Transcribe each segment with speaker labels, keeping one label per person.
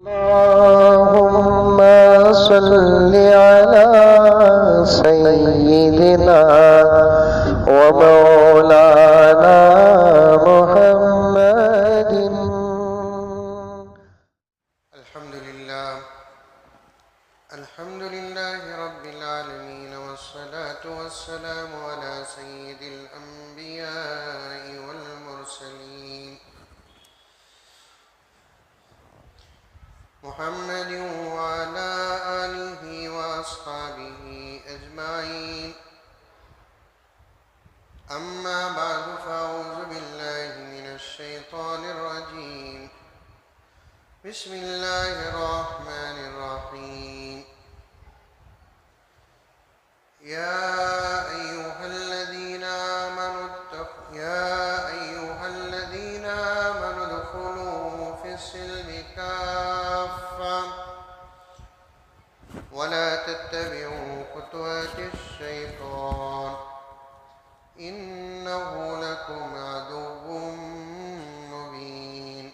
Speaker 1: اللهم صل على سيدنا ومولانا محمد.
Speaker 2: الحمد لله رب العالمين، والصلاة والسلام على سيد الأنبياء والمرسلين محمد وعلى آله وأصحابه أجمعين. أما بعد، فأعوذ بالله من الشيطان الرجيم. بسم الله الرحمن الرحيم. يا أيها الذين آمنوا ادخلوا في السلم كافة ولا تتبعوا خطوات الشيطان إنه لكم عدو مبين.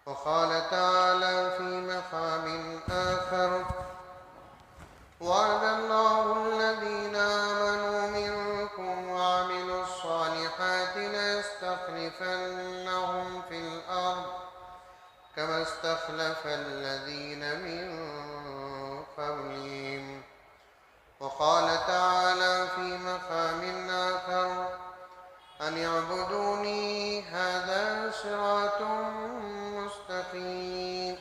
Speaker 2: وقال تعالى في مقام آخر: وعد الله الذين آمنوا منكم وعملوا الصالحات ليستخلفنهم في الأرض كما استخلف الذين من قبلهم. وقال تعالى في مقام آخر: أن اعبدوني هذا صراط مستقيم.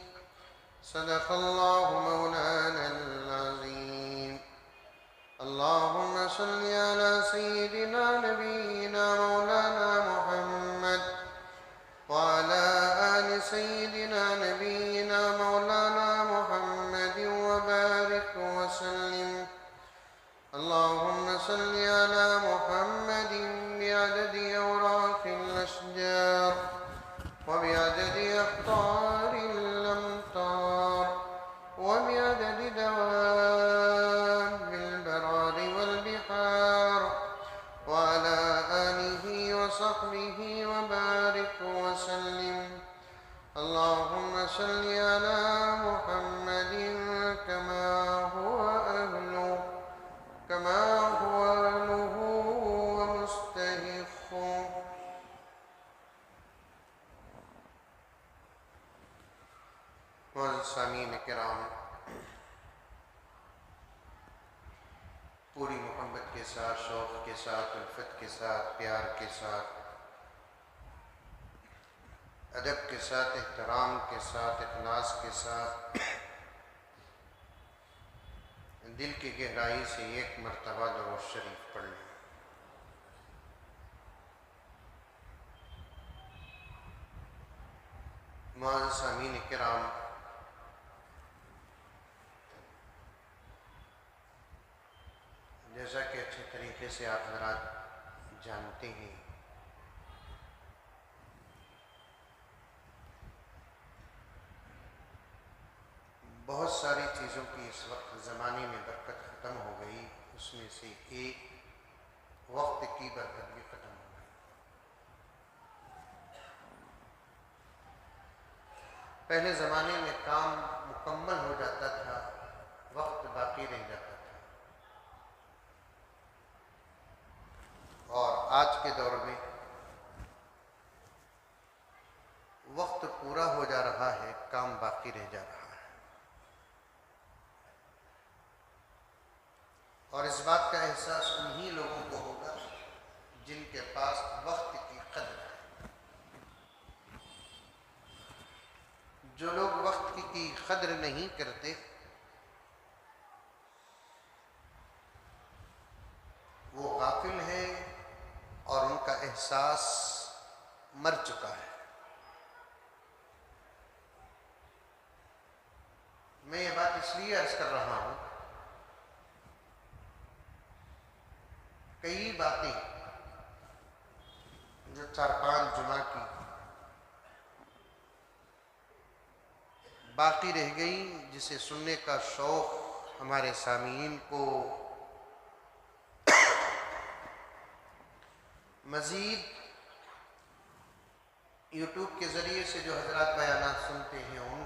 Speaker 2: صدق الله مولانا العظيم. اللهم صل على سيدنا نبينا مولانا محمد وعلى آل سيدنا نبينا مولانا محمد وبارك وسلم. اللهم صل على محمد بعدد أوراق الأشجار وبعدد أقطار الأمطار وبعدد دواب البرار والبحار وعلى آله وصحبه وبارك وسلم. اللهم صل على محمد كما هو أهله ومستحقه. معزز سامعین کرام، پوری محبت کے ساتھ، شوق کے ساتھ، الفت کے ساتھ، پیار کے ساتھ، ادب کے ساتھ، احترام کے ساتھ، اخلاص کے ساتھ دل کی گہرائی سے ایک مرتبہ درود شریف پڑھ لیں۔ معزز سامعین کرام، جیسا کہ اچھے طریقے سے آپ حضرات جانتے ہیں، بہت ساری چیزوں کی اس وقت زمانے میں برکت ختم ہو گئی، اس میں سے ایک وقت کی برکت بھی ختم ہو گئی۔ پہلے زمانے میں کام مکمل ہو جاتا تھا، وقت باقی رہ جاتا تھا، اور آج کے دور میں وقت پورا ہو جا رہا ہے، کام باقی رہ جا رہا ہے۔ اور اس بات کا احساس انہی لوگوں کو ہوگا جن کے پاس وقت کی قدر ہے۔ جو لوگ وقت کی قدر نہیں کرتے، وہ غافل ہیں اور ان کا احساس مر چکا ہے۔ میں یہ بات اس لیے عرض کر رہا ہوں، کئی باتیں جو 4-5 جمعہ کی باقی رہ گئی، جسے سننے کا شوق ہمارے سامعین کو مزید یوٹیوب کے ذریعے سے جو حضرات بیانات سنتے ہیں ان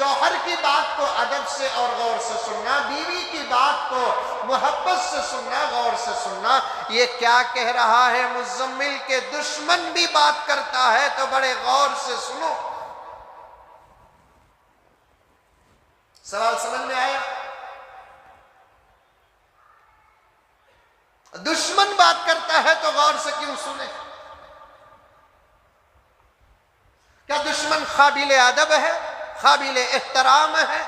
Speaker 2: شوہر کی بات کو ادب سے اور غور سے سننا، بیوی کی بات کو محبت سے سننا، غور سے سننا۔ یہ کیا کہہ رہا ہے مزمل کہ دشمن بھی بات کرتا ہے تو بڑے غور سے سنو۔ سوال سمجھ میں آیا؟ دشمن بات کرتا ہے تو غور سے کیوں سنے؟ کیا دشمن قابل ادب ہے، قابل احترام ہے؟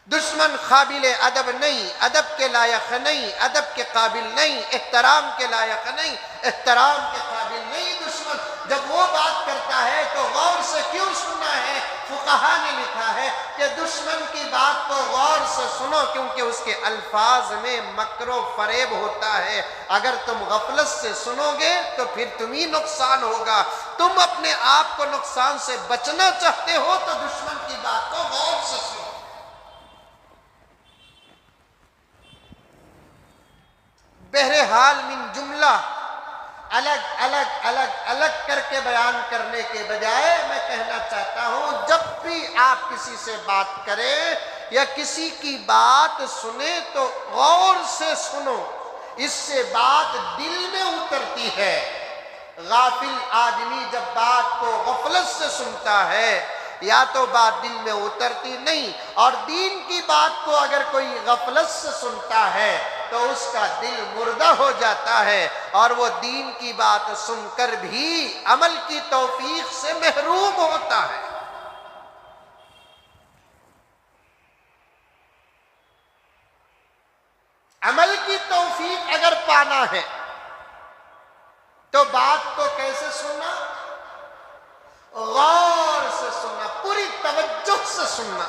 Speaker 2: دشمن قابل ادب نہیں، ادب کے لائق نہیں، ادب کے قابل نہیں، احترام کے لائق نہیں، احترام کے قابل نہیں دشمن۔ جب وہ بات کرتا ہے تو غور سے کیوں سننا ہے؟ فقہا نے لکھا ہے کہ دشمن کی بات کو غور سے سنو، کیونکہ اس کے الفاظ میں مکر و فریب ہوتا ہے۔ اگر تم غفلت سے سنو گے تو پھر تمہیں نقصان ہوگا۔ تم اپنے آپ کو نقصان سے بچنا چاہتے ہو تو دشمن کی بات کو غور سے سنو۔ بہرحال من جملہ الگ کر کے بیان کرنے کے بجائے میں کہنا چاہتا ہوں، جب بھی آپ کسی سے بات کریں یا کسی کی بات سنیں تو غور سے سنو، اس سے بات دل میں اترتی ہے۔ غافل آدمی جب بات کو غفلت سے سنتا ہے یا تو بات دل میں اترتی نہیں، اور دین کی بات کو اگر کوئی غفلت سے سنتا ہے تو اس کا دل مردہ ہو جاتا ہے، اور وہ دین کی بات سن کر بھی عمل کی توفیق سے محروم ہوتا ہے۔ عمل کی توفیق اگر پانا ہے تو بات کو کیسے سننا؟ غور سے سننا، پوری توجہ سے سننا،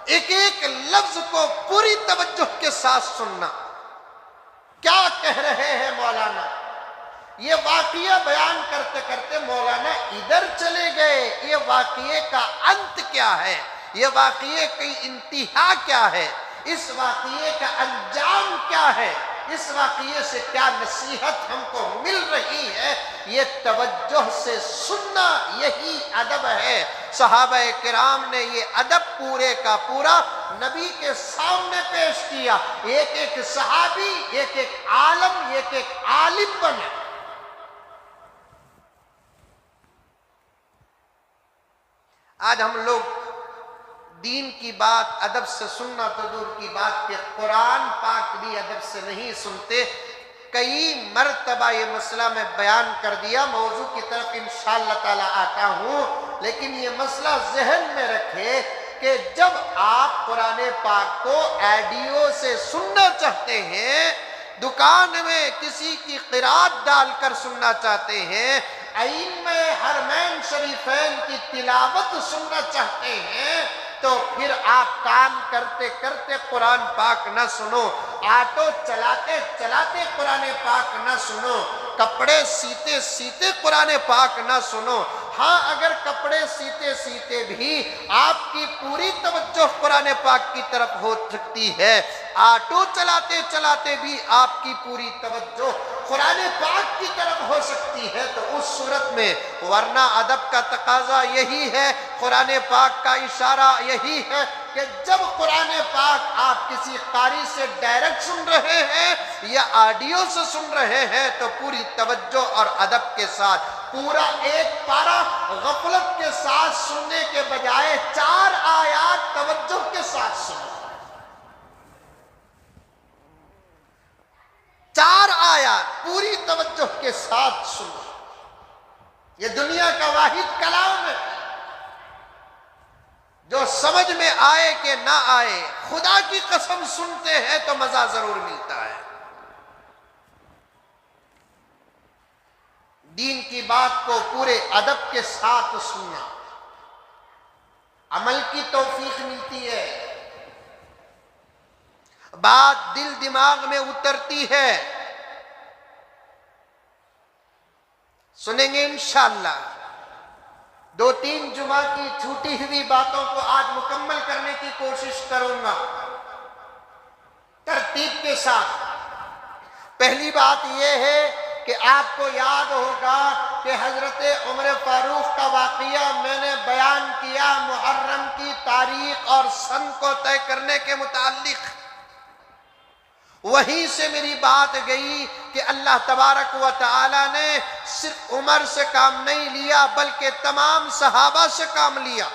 Speaker 2: ایک ایک لفظ کو پوری توجہ کے ساتھ سننا۔ کیا کہہ رہے ہیں مولانا؟ یہ واقعہ بیان کرتے کرتے مولانا ادھر چلے گئے، یہ واقعے کا انت کیا ہے؟ یہ واقعے کی انتہا کیا ہے؟ اس واقعے کا انجام کیا ہے؟ اس واقعے سے کیا نصیحت ہم کو مل رہی ہے؟ یہ توجہ سے سننا، یہی ادب ہے۔ صحابہ کرام نے یہ ادب پورے کا پورا نبی کے سامنے پیش کیا۔ ایک ایک صحابی، ایک ایک عالم، ایک ایک عالم بنا۔ آج ہم لوگ دین کی بات ادب سے سننا تو دور کی بات کہ قرآن پاک بھی ادب سے نہیں سنتے۔ کئی مرتبہ یہ مسئلہ میں بیان کر دیا، موضوع کی طرف انشاءاللہ تعالی آتا ہوں، لیکن یہ مسئلہ ذہن میں رکھے کہ جب آپ قرآن پاک کو آڈیو سے سننا چاہتے ہیں، دکان میں کسی کی قرات ڈال کر سننا چاہتے ہیں، ائمہ حرمین شریفین کی تلاوت سننا چاہتے ہیں، تو پھر آپ کام کرتے کرتے قرآن پاک نہ سنو، آٹو چلاتے چلاتے قرآن پاک نہ سنو، کپڑے سیتے سیتے قرآن پاک نہ سنو۔ ہاں اگر کپڑے سیتے سیتے بھی آپ کی پوری توجہ قرآن پاک کی طرف ہو سکتی ہے، آٹو چلاتے چلاتے بھی آپ کی پوری توجہ قرآن پاک کی طرف ہو سکتی ہے، تو اس صورت میں ورنہ ادب کا تقاضا یہی ہے، قرآن پاک کا اشارہ یہی ہے کہ جب قرآن پاک آپ کسی قاری سے ڈائریکٹ سن رہے ہیں یا آڈیو سے سن رہے ہیں تو پوری توجہ اور ادب کے ساتھ پورا ایک پارہ غفلت کے ساتھ سننے کے بجائے 4 آیات توجہ کے ساتھ سنو۔ 4 آیات پوری توجہ کے ساتھ سنو۔ یہ دنیا کا واحد کلام ہے جو سمجھ میں آئے کہ نہ آئے، خدا کی قسم سنتے ہیں تو مزہ ضرور ملتا ہے۔ دین کی بات کو پورے ادب کے ساتھ سننا، عمل کی توفیق ملتی ہے، بات دل دماغ میں اترتی ہے۔ سنیں گے انشاءاللہ۔ 2-3 جمعہ کی چھوٹی ہوئی باتوں کو آج مکمل کرنے کی کوشش کروں گا ترتیب کے ساتھ۔ پہلی بات یہ ہے کہ کہ آپ کو یاد ہوگا کہ حضرت عمر فاروق کا واقعہ میں نے بیان کیا محرم کی تاریخ اور سن کو طے کرنے کے متعلق. وہیں سے میری بات گئی کہ اللہ تبارک و تعالی نے صرف عمر سے کام نہیں لیا بلکہ تمام صحابہ سے کام لیا.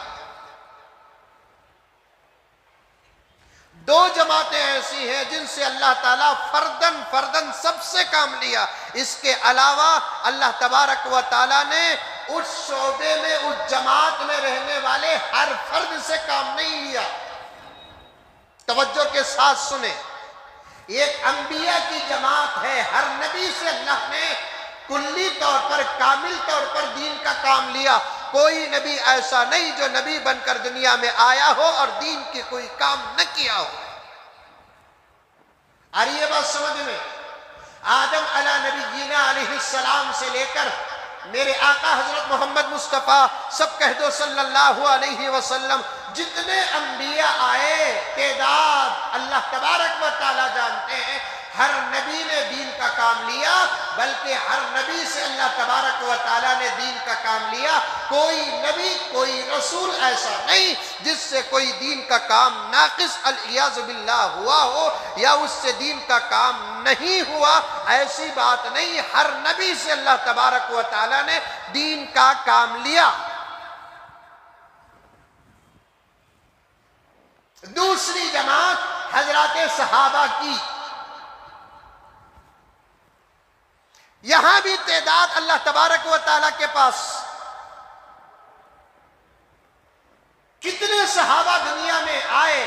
Speaker 2: دو جماعتیں ایسی ہیں جن سے اللہ تعالیٰ فردن سب سے کام لیا. اس کے علاوہ اللہ تبارک و تعالیٰ نے اس شعبے میں اس جماعت میں رہنے والے ہر فرد سے کام نہیں لیا. توجہ کے ساتھ سنیں. ایک انبیاء کی جماعت ہے. ہر نبی سے اللہ نے کلی طور پر کامل طور پر دین کا کام لیا. کوئی نبی ایسا نہیں جو نبی بن کر دنیا میں آیا ہو اور دین کی کوئی کام نہ کیا ہو. اور یہ بات سمجھ میں آدم علیہ نبینا علیہ السلام سے لے کر میرے آقا حضرت محمد مصطفیٰ سب کہہ دو صلی اللہ علیہ وسلم جتنے انبیاء آئے تعداد اللہ تبارک و تعالیٰ جانتے ہیں. ہر نبی نے دین کا کام لیا بلکہ ہر نبی سے اللہ تبارک و تعالیٰ نے دین کا کام لیا. کوئی نبی کوئی رسول ایسا نہیں جس سے کوئی دین کا کام ناقص العیاذ باللہ ہوا ہو یا اس سے دین کا کام نہیں ہوا. ایسی بات نہیں. ہر نبی سے اللہ تبارک و تعالیٰ نے دین کا کام لیا. دوسری جماعت حضرات صحابہ کی. یہاں بھی تعداد اللہ تبارک و تعالیٰ کے پاس. کتنے صحابہ دنیا میں آئے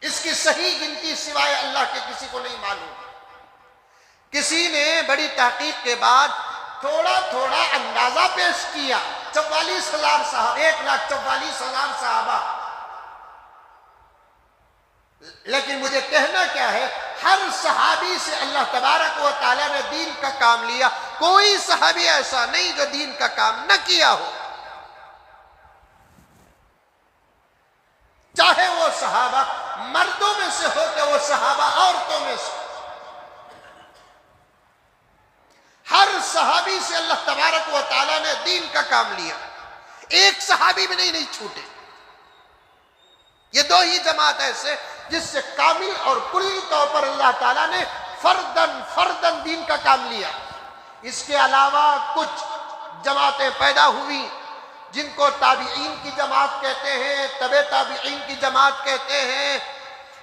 Speaker 2: اس کی صحیح گنتی سوائے اللہ کے کسی کو نہیں معلوم. کسی نے بڑی تحقیق کے بعد تھوڑا تھوڑا اندازہ پیش کیا. 44,000 صحابہ, 1,44,000 صحابہ. لیکن مجھے کہنا کیا ہے, ہر صحابی سے اللہ تبارک و تعالیٰ نے دین کا کام لیا. کوئی صحابی ایسا نہیں جو دین کا کام نہ کیا ہو. چاہے وہ صحابہ مردوں میں سے ہو کہ وہ صحابہ عورتوں میں سے. ہر صحابی سے اللہ تبارک و تعالیٰ نے دین کا کام لیا. ایک صحابی بھی نہیں چھوٹے. یہ دو ہی جماعت ایسے جس سے کامل اور کلی طور پر اللہ تعالیٰ نے فردن دین کا کام لیا. اس کے علاوہ کچھ جماعتیں پیدا ہوئی جن کو تابعین کی جماعت کہتے ہیں, تبع تابعین کی جماعت کہتے ہیں.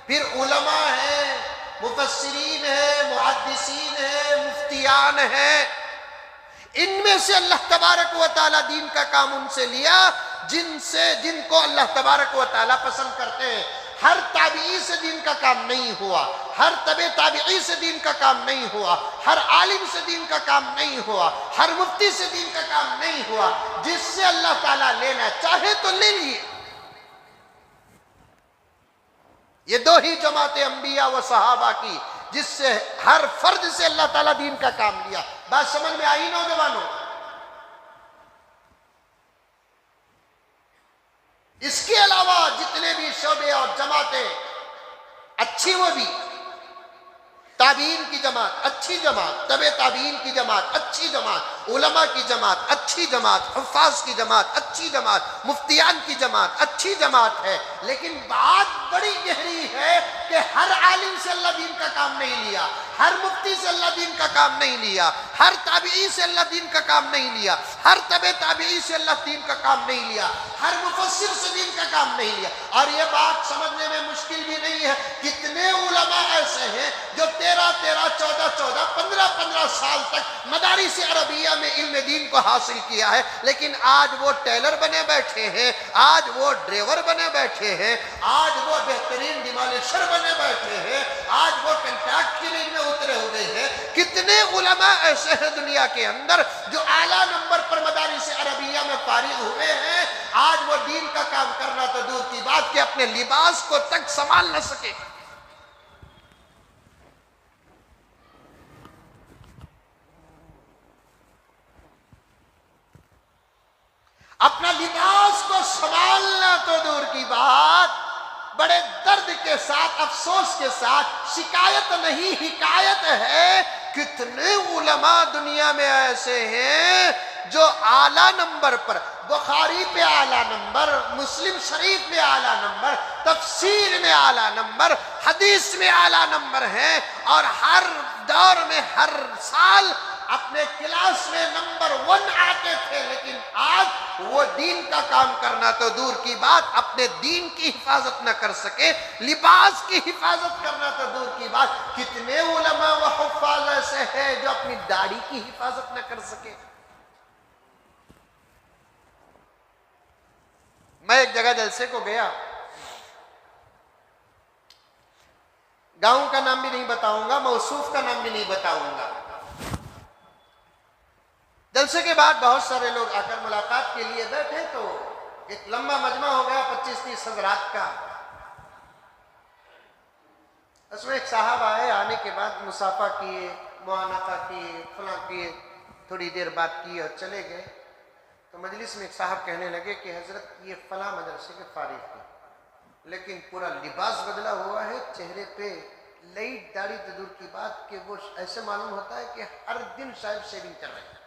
Speaker 2: پھر علماء ہیں, مفسرین ہیں, محدثین ہیں, مفتیان ہیں. ان میں سے اللہ تبارک و تعالیٰ دین کا کام ان سے لیا جن کو اللہ تبارک و تعالیٰ پسند کرتے ہیں. ہر تابعی سے دین کا کام نہیں ہوا, ہر تبع تابعی سے دین کا کام نہیں ہوا, ہر عالم سے دین کا کام نہیں ہوا, ہر مفتی سے دین کا کام نہیں ہوا. جس سے اللہ تعالیٰ لینا چاہے تو لے لیے. یہ دو ہی جماعتیں انبیاء و صحابہ کی جس سے ہر فرد سے اللہ تعالیٰ دین کا کام لیا. بات سمجھ میں آئی نوجوانوں؟ اس کے علاوہ جتنے بھی شعبے اور جماعتیں اچھی, وہ بھی تابعین کی جماعت اچھی جماعت, تبع تابعین کی جماعت اچھی جماعت, علماء کی جماعت اچھی جماعت, حفاظ کی جماعت اچھی جماعت, مفتیان کی جماعت اچھی جماعت ہے. لیکن بات بڑی گہری ہے کہ ہر عالم سے اللہ دین کا کام نہیں لیا, ہر مفتی سے اللہ دین کا کام نہیں لیا, ہر تابعی سے اللہ دین کا کام نہیں لیا, ہر تبع تابعی سے اللہ دین کا کام نہیں لیا, ہر مفسر سے دین کا کام نہیں لیا. اور یہ بات سمجھنے میں مشکل بھی نہیں ہے. کتنے علماء ایسے ہیں جو 13 14 15 سال تک مدارس عربیہ میں علم دین کو حاصل کیا ہے, لیکن آج وہ ٹیلر بنے بیٹھے ہیں, آج وہ ڈرائیور بنے بیٹھے ہیں, آج وہ بہترین ڈیمالشر بنے بیٹھے ہیں, آج وہ کنٹریکٹ کی لائن میں اترے ہوئے ہیں. کتنے علماء ایسے ہیں دنیا کے اندر جو اعلیٰ نمبر پر مدارس عربیہ میں فارغ ہوئے ہیں, آج وہ دین کا کام کرنا تو دور کی بات کہ اپنے لباس کو تک سنبھال نہ سکے. اپنا لباس کو سنبھالنا تو دور کی بات, بڑے درد کے ساتھ, افسوس کے ساتھ, شکایت نہیں حکایت ہے کتنے علماء دنیا میں ایسے ہیں جو اعلیٰ نمبر پر، بخاری پہ اعلیٰ نمبر، مسلم شریف میں اعلیٰ نمبر، تفسیر میں اعلیٰ نمبر، حدیث میں اعلیٰ نمبر ہیں، اور ہر دور میں ہر سال اپنے کلاس میں نمبر 1 آتے تھے، لیکن آج وہ دین کا کام کرنا تو دور کی بات، اپنے دین کی حفاظت نہ کر سکے، لباس کی حفاظت کرنا تو دور کی بات، کتنے علماء و حفاظ ایسے ہیں جو اپنی داڑھی کی حفاظت نہ کر سکے۔ میں ایک جگہ جلسے کو گیا، گاؤں کا نام بھی نہیں بتاؤں گا، موصوف کا نام بھی نہیں بتاؤں گا۔ جلسے کے بعد بہت سارے لوگ آ کر ملاقات کے لیے بیٹھے، تو ایک لمبا مجمع ہو گیا 25-30 حضرات کا۔ اس میں ایک صاحب آئے، آنے کے بعد مصافحہ کیے، معانقہ کیے، فلاں کیے، تھوڑی دیر بات کی اور چلے گئے۔ تو مجلس میں ایک صاحب کہنے لگے کہ حضرت یہ فلاں مدرسے کے فارغ تھے، لیکن پورا لباس بدلا ہوا ہے، چہرے پہ لائٹ داڑھی تو دور کی بات کہ وہ ایسے معلوم ہوتا ہے کہ ہر دن شاید شیونگ کر رہے ہیں۔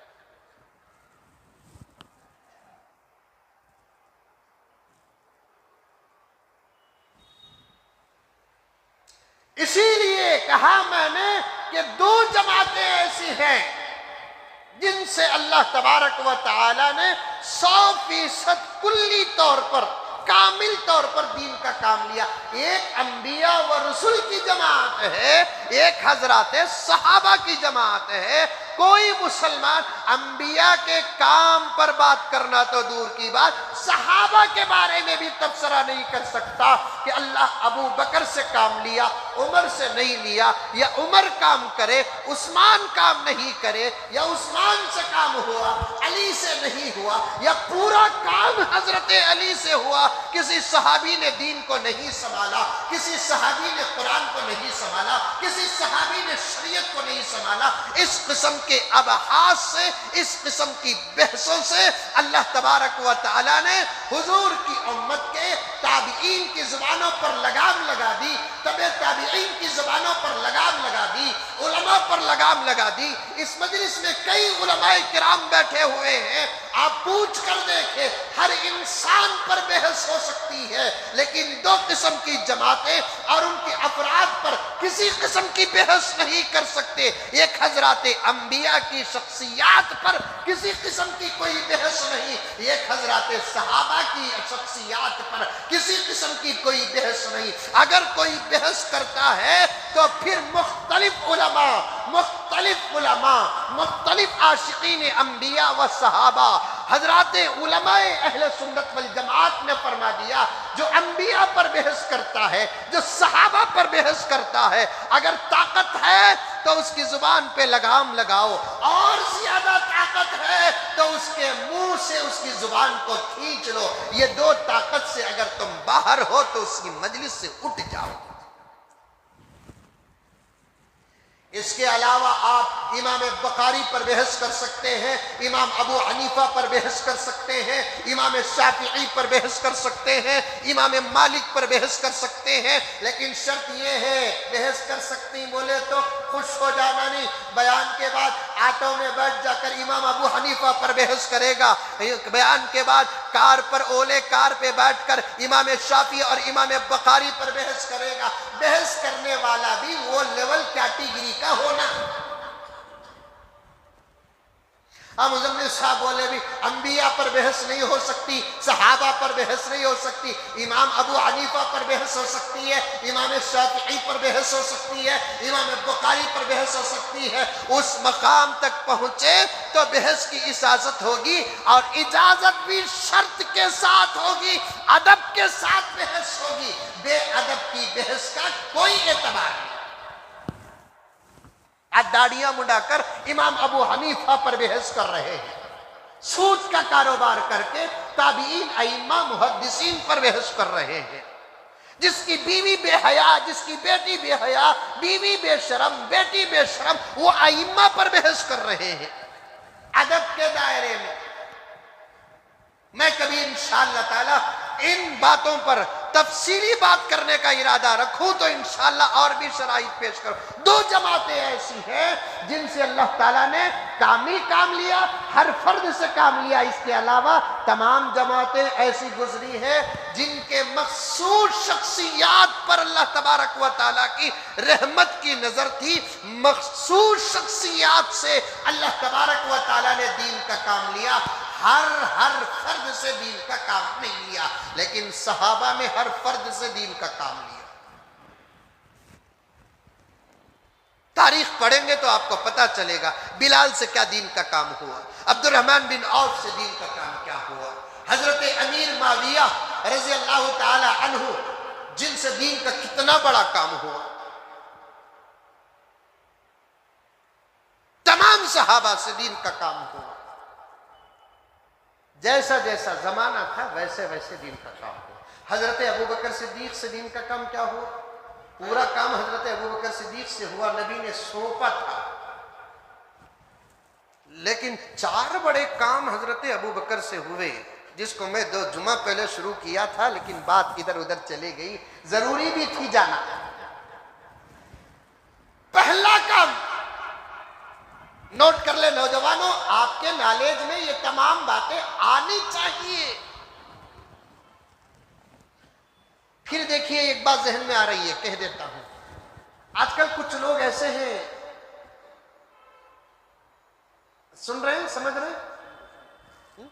Speaker 2: اسی لیے کہا میں نے کہ 2 جماعتیں ایسی ہیں جن سے اللہ تبارک و تعالی نے 100% کلی طور پر، کامل طور پر دین کا کام لیا۔ ایک انبیاء و رسول کی جماعت ہے، ایک حضرات صحابہ کی جماعت ہے۔ کوئی مسلمان انبیاء کے کام پر بات کرنا تو دور کی بات، صحابہ کے بارے میں بھی تبصرہ نہیں کر سکتا کہ اللہ ابو بکر سے کام لیا، عمر سے نہیں لیا، یا عمر کام کرے عثمان کام نہیں کرے، یا عثمان سے کام ہوا علی سے نہیں ہوا، یا پورا کام حضرت علی سے ہوا۔ کسی صحابی نے دین کو نہیں سنبھالا، کسی صحابی نے قرآن کو نہیں سنبھالا، کسی صحابی نے شریعت کو نہیں سنبھالا۔ اس قسم کے ابحاث سے، اس قسم کی بحثوں سے اللہ تبارک و تعالی نے حضور کی امت کے تابعین کی زبانوں پر لگام لگا دی، تبع تابعین کی زبانوں پر لگام لگا دی، علماء پر لگام لگا دی۔ اس مجلس میں کئی علماء کرام بیٹھے ہوئے ہیں، آپ پوچھ کر دیکھیں، ہر انسان پر بحث ہو سکتی ہے، لیکن 2 قسم کی جماعتیں اور ان کے افراد پر کسی قسم کی بحث نہیں کر سکتے۔ ایک حضرات انبیاء کی شخصیات پر کسی قسم کی کوئی بحث نہیں، ایک حضرات صحابہ کی شخصیات پر کسی قسم کی کوئی بحث نہیں۔ اگر کوئی بحث کرتا ہے تو پھر مختلف علماء، مختلف عاشقین انبیاء و صحابہ، حضرات علماء اہل سنت والجماعت نے فرما دیا، جو انبیاء پر بحث کرتا ہے، جو صحابہ پر بحث کرتا ہے، اگر طاقت ہے تو اس کی زبان پہ لگام لگاؤ، اور زیادہ طاقت ہے تو اس کے منہ سے اس کی زبان کو کھینچ لو۔ یہ 2 طاقت سے اگر تم باہر ہو تو اس کی مجلس سے اٹھ جاؤ۔ اس کے علاوہ آپ امام بخاری پر بحث کر سکتے ہیں، امام ابو حنیفہ پر بحث کر سکتے ہیں، امام شافعی پر بحث کر سکتے ہیں، امام مالک پر بحث کر سکتے ہیں، لیکن شرط یہ ہے بحث کر سکتی بولے تو خوش ہو جانا نہیں۔ بیان کے بعد آٹو میں بیٹھ جا کر امام ابو حنیفہ پر بحث کرے گا، بیان کے بعد کار پر اولے کار پہ بیٹھ کر امام شافعی اور امام بخاری پر بحث کرے گا۔ بحث کرنے والا بھی وہ لیول کیٹیگری کا ہونا۔ مزمل صاحب بولے بھی انبیاء پر بحث نہیں ہو سکتی، صحابہ پر بحث نہیں ہو سکتی، امام ابو حنیفہ پر بحث ہو سکتی ہے، امام شافعی پر بحث ہو سکتی ہے، امام بخاری پر بحث ہو سکتی ہے۔ اس مقام تک پہنچے تو بحث کی اجازت ہوگی، اور اجازت بھی شرط کے ساتھ ہوگی، ادب کے ساتھ بحث ہوگی۔ بے ادب کی بحث کا کوئی اعتبار نہیں۔ داڑیاں مڈا کر امام ابو حنیفہ پر بحث کر رہے ہیں، سود کا کاروبار کر کے تابعین، ائمہ، محدثین پر بحث کر رہے ہیں۔ جس کی بیوی بے حیا، جس کی بیٹی بے حیا، بیوی بے شرم، بیٹی بے شرم، وہ ائمہ پر بحث کر رہے ہیں ادب کے دائرے میں۔ میں کبھی انشاءاللہ تعالی ان باتوں پر تفصیلی بات کرنے کا ارادہ رکھوں تو انشاءاللہ اور بھی شرائط پیش کروں۔ دو جماعتیں ایسی ہیں جن سے اللہ تعالیٰ نے کامل کام لیا، ہر فرد سے کام لیا، اس کے علاوہ تمام جماعتیں ایسی گزری ہیں جن کے مخصوص شخصیات پر اللہ تبارک و تعالیٰ کی رحمت کی نظر تھی، مخصوص شخصیات سے اللہ تبارک و تعالیٰ نے دین کا کام لیا، ہر فرد سے دین کا کام نہیں لیا، لیکن صحابہ میں ہر فرد سے دین کا کام لیا۔ تاریخ پڑھیں گے تو آپ کو پتا چلے گا بلال سے کیا دین کا کام ہوا، عبد الرحمن بن عوف سے دین کا کام کیا ہوا، حضرت امیر معاویہ رضی اللہ تعالی عنہ جن سے دین کا کتنا بڑا کام ہوا، تمام صحابہ سے دین کا کام ہوا۔ جیسا جیسا زمانہ تھا ویسے ویسے دین کا کام ہوا۔ حضرت ابوبکر صدیق سے دین کا کام کیا ہوا؟ پورا کام حضرت ابوبکر صدیق سے ہوا، نبی نے سونپا تھا، لیکن 4 بڑے کام حضرت ابوبکر سے ہوئے، جس کو میں 2 جمعہ پہلے شروع کیا تھا لیکن بات ادھر ادھر چلی گئی، ضروری بھی تھی جانا۔ پہلا کام نوٹ کر لے نوجوانوں، آپ کے نالج میں یہ تمام باتیں آنی چاہیے۔ پھر دیکھیے ایک بات ذہن میں آ رہی ہے، کہہ دیتا ہوں، آج کل کچھ لوگ ایسے ہیں، سن رہے ہیں، سمجھ رہے ہیں،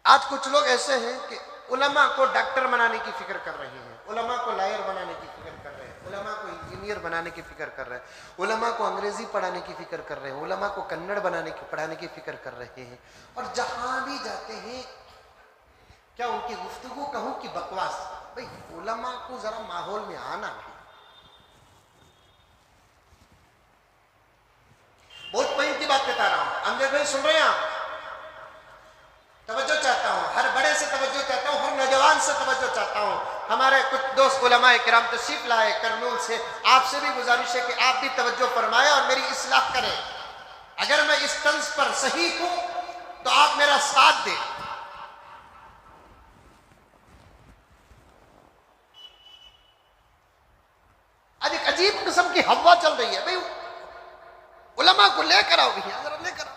Speaker 2: آج کچھ لوگ ایسے ہیں کہ علماء کو ڈاکٹر بنانے کی فکر کر رہے ہیں، علماء کو لائر بنانے کی فکر کر رہے ہیں، علماء کو انجینئر بنانے کی فکر کر رہے ہیں، علماء کو انگریزی پڑھانے کی فکر کر رہے ہیں، علماء کو کنڑ پڑھانے کی فکر کر رہے ہیں، اور جہاں بھی جاتے ہیں کیا ان کی گفتگو کہوں کہ بکواس؟ بھئی علماء کو ذرا ماحول میں آنا ہے۔ بہت قیمتی بات بتا رہا ہوں، امجد بھائی سن رہے ہیں آپ؟ توجہ چاہتا ہوں، ہر بڑے سے توجہ چاہتا ہوں، ہر نوجوان سے توجہ چاہتا ہوں۔ ہمارے کچھ دوست علماء کرام تشریف لائے کرنول سے، آپ سے بھی گزارش ہے کہ آپ بھی توجہ فرمائیں اور میری اصلاح کریں۔ اگر میں اس طنز پر صحیح ہوں تو آپ میرا ساتھ دیں۔ آج ایک عجیب قسم کی ہوا چل رہی ہے، بھئی علماء کو لے کر آؤ، ذرا لے کر آؤ،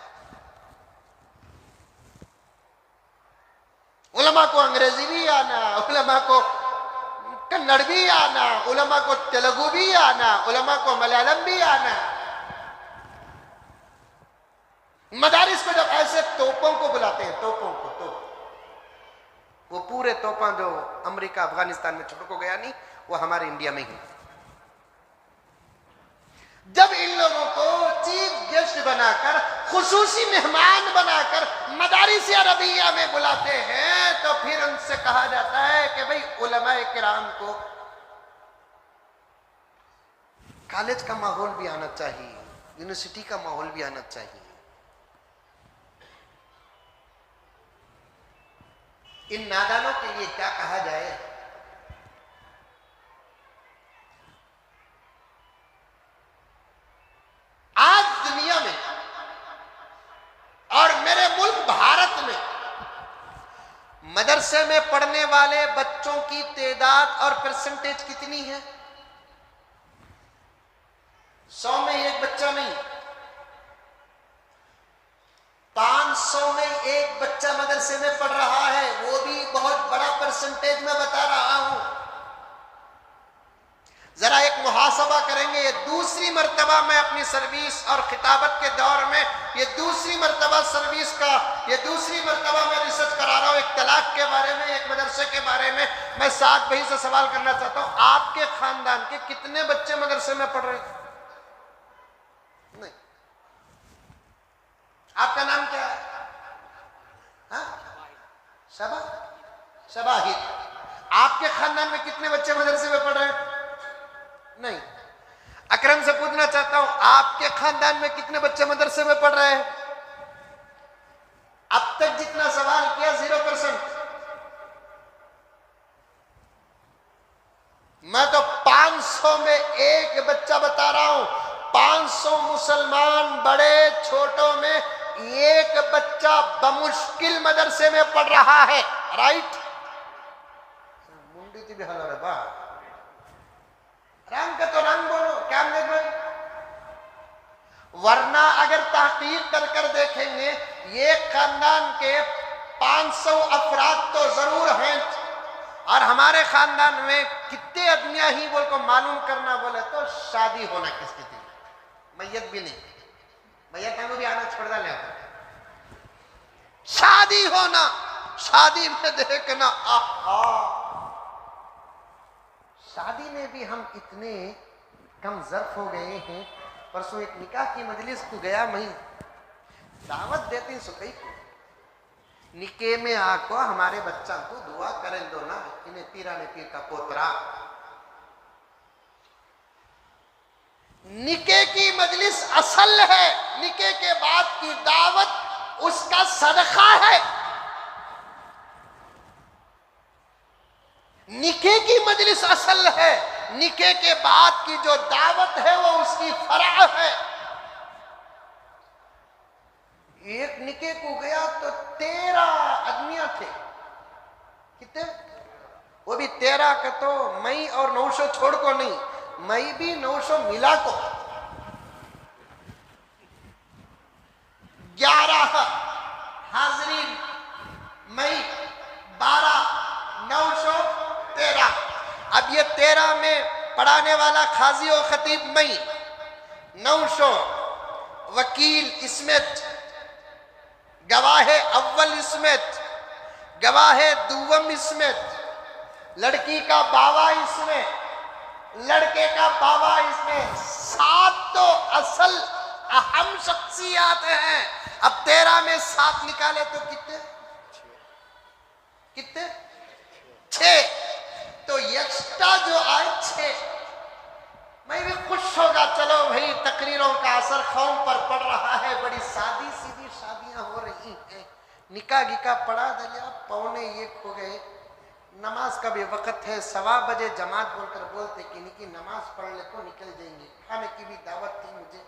Speaker 2: علماء کو انگریزی بھی آنا، علماء کو کنڑ بھی آنا، علماء کو تیلگو بھی آنا، علماء کو ملیالم بھی آنا۔ مدارس کو جب ایسے توپوں کو بلاتے ہیں، توپوں کو، وہ پورے توپاں جو امریکہ افغانستان میں چھوڑ کو گیا نہیں، وہ ہمارے انڈیا میں ہی۔ جب ان لوگوں کو چیف گیسٹ بنا کر، خصوصی مہمان بنا کر مدارس عربیہ میں بلاتے ہیں تو پھر ان سے کہا جاتا ہے کہ بھئی علماء کرام کو کالج کا ماحول بھی آنا چاہیے، یونیورسٹی کا ماحول بھی آنا چاہیے۔ ان نادانوں کے لیے کیا کہا جائے؟ آج دنیا میں اور میرے ملک بھارت میں مدرسے میں پڑھنے والے بچوں کی تعداد اور پرسنٹیج کتنی ہے؟ 100 میں 1 بچہ نہیں، 500 میں 1 بچہ مدرسے میں پڑھ رہا ہے، وہ بھی بہت بڑا پرسنٹیج میں بتا رہا ہوں۔ ذرا ایک محاسبہ کریں گے، یہ دوسری مرتبہ میں اپنی سروس اور خطابت کے دور میں، یہ دوسری مرتبہ سروس کا، یہ دوسری مرتبہ میں ریسرچ کرا رہا ہوں ایک طلاق کے بارے میں، ایک مدرسے کے بارے میں۔ میں 7 بھائی سے سوال کرنا چاہتا ہوں، آپ کے خاندان کے کتنے بچے مدرسے میں پڑھ رہے ہیں؟ نہیں۔ آپ کا نام کیا ہے؟ ہاں؟ شباہد۔ آپ کے خاندان میں کتنے بچے مدرسے میں پڑھ رہے ہیں؟ نہیں۔ اکرم سے پوچھنا چاہتا ہوں، آپ کے خاندان میں کتنے بچے مدرسے میں پڑھ رہے ہیں؟ اب تک جتنا سوال کیا 0%۔ میں تو 500 میں 1 بچہ بتا رہا ہوں، 500 مسلمان بڑے چھوٹوں میں ایک بچہ بمشکل مدرسے میں پڑھ رہا ہے، رائٹ؟ منڈی تھی بھی حل ہو رہا با رنگ کا تو رنگ بولو کیا ہم نے، ورنہ اگر تحقیق کر دیکھیں گے یہ خاندان کے 500 افراد تو ضرور ہیں، اور ہمارے خاندان میں کتنے آدمیاں ہی بول کو معلوم کرنا بولے تو شادی ہونا کس کی تھی، میت بھی نہیں، میت ہمیں بھی آنا چھوڑ دے، شادی ہونا، شادی میں دیکھنا، شادی میں بھی ہم اتنے کم ظرف ہو گئے ہیں۔ پرسوں ایک نکاح کی مجلس کو گیا، میں دعوت دیتی سکئی کو نکے میں آ کو ہمارے بچہ کو دعا کریں دو نا، انہیں پیرا نے پیر کا پوترا، نکے کی مجلس اصل ہے، نکے کے بعد کی دعوت اس کا صدقہ ہے، نکے کی مجلس اصل ہے، نکے کے بعد کی جو دعوت ہے وہ اس کی فرع ہے۔ ایک نکے کو گیا تو 13 آدمیاں تھے، کتنے؟ وہ بھی 13 کا تو مئی اور 900 چھوڑ کو نہیں، مئی بھی 900 ملا کو 11 حاضرین، مئی 12 913۔ اب یہ 13 میں پڑھانے والا قاضی و خطیب مئی، 900 وکیل اسمت، گواہ اول اسمت، گواہ دوم اسمت، لڑکی کا باوا اسمت، لڑکے کا باوا اسمت، 7 تو اصل اہم شخصیات ہیں۔ اب 13 میں 7 نکالے تو کتنے؟ 6 تو ایکسٹرا جو آئے 6۔ میں بھی خوش ہوگا، چلو بھئی تقریروں کا اثر قوم پر پڑ رہا ہے، بڑی سادی سیدھی شادیاں ہو رہی ہیں، نکاح گکا پڑا دلیا، 1:45 ہو گئے، نماز کا بھی وقت ہے، 1:15 بجے جماعت بول کر بولتے کہ نکی نماز پڑھ لے تو نکل جائیں گے، کھانے کی بھی دعوت تھی مجھے،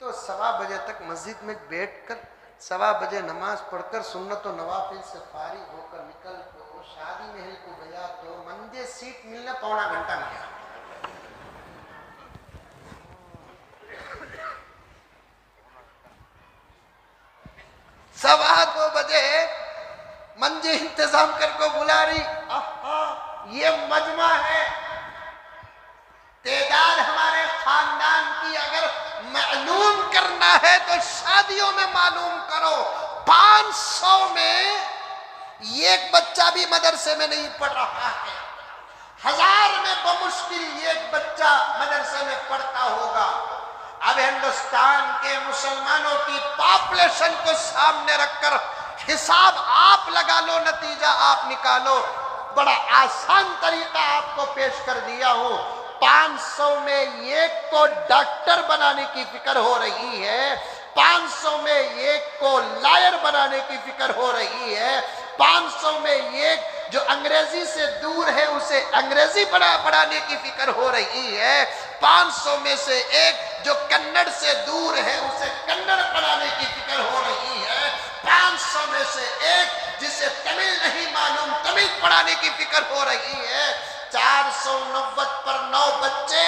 Speaker 2: تو 1:15 بجے تک مسجد میں بیٹھ کر 1:15 بجے نماز پڑھ کر سنت و نوافل سے فارغ ہو کر نکل کو شادی محل کو گیا تو مندے سیٹ ملنا 1.25 گھنٹہ ملا۔ 2:15 بجے منجے انتظام کر کو بلا رہی، یہ مجمع ہے، تعداد ہمارے خاندان کی اگر معلوم کرنا ہے تو شادیوں میں معلوم کرو، 500 میں ایک بچہ بھی مدرسے میں نہیں پڑھ رہا ہے، 1000 میں بمشکل ایک بچہ مدرسے میں پڑھتا ہوگا۔ اب ہندوستان کے مسلمانوں کی پاپولیشن کو سامنے رکھ کر حساب آپ لگا لو، نتیجہ آپ نکالو، بڑا آسان طریقہ آپ کو پیش کر دیا ہوں۔ 500 میں ایک کو ڈاکٹر بنانے کی فکر ہو رہی ہے، 500 میں ایک کو لائر بنانے کی فکر ہو رہی ہے، 500 میں ایک جو انگریزی سے دور ہے اسے انگریزی پڑھانے کی فکر ہو رہی ہے، 500 میں سے ایک جو کنڑ سے دور ہے اسے کنڑ پڑھانے کی فکر ہو رہی ہے، 500 میں سے ایک جسے تمل نہیں معلوم تمل پڑھانے کی فکر ہو رہی ہے۔ 490 پر 9 بچے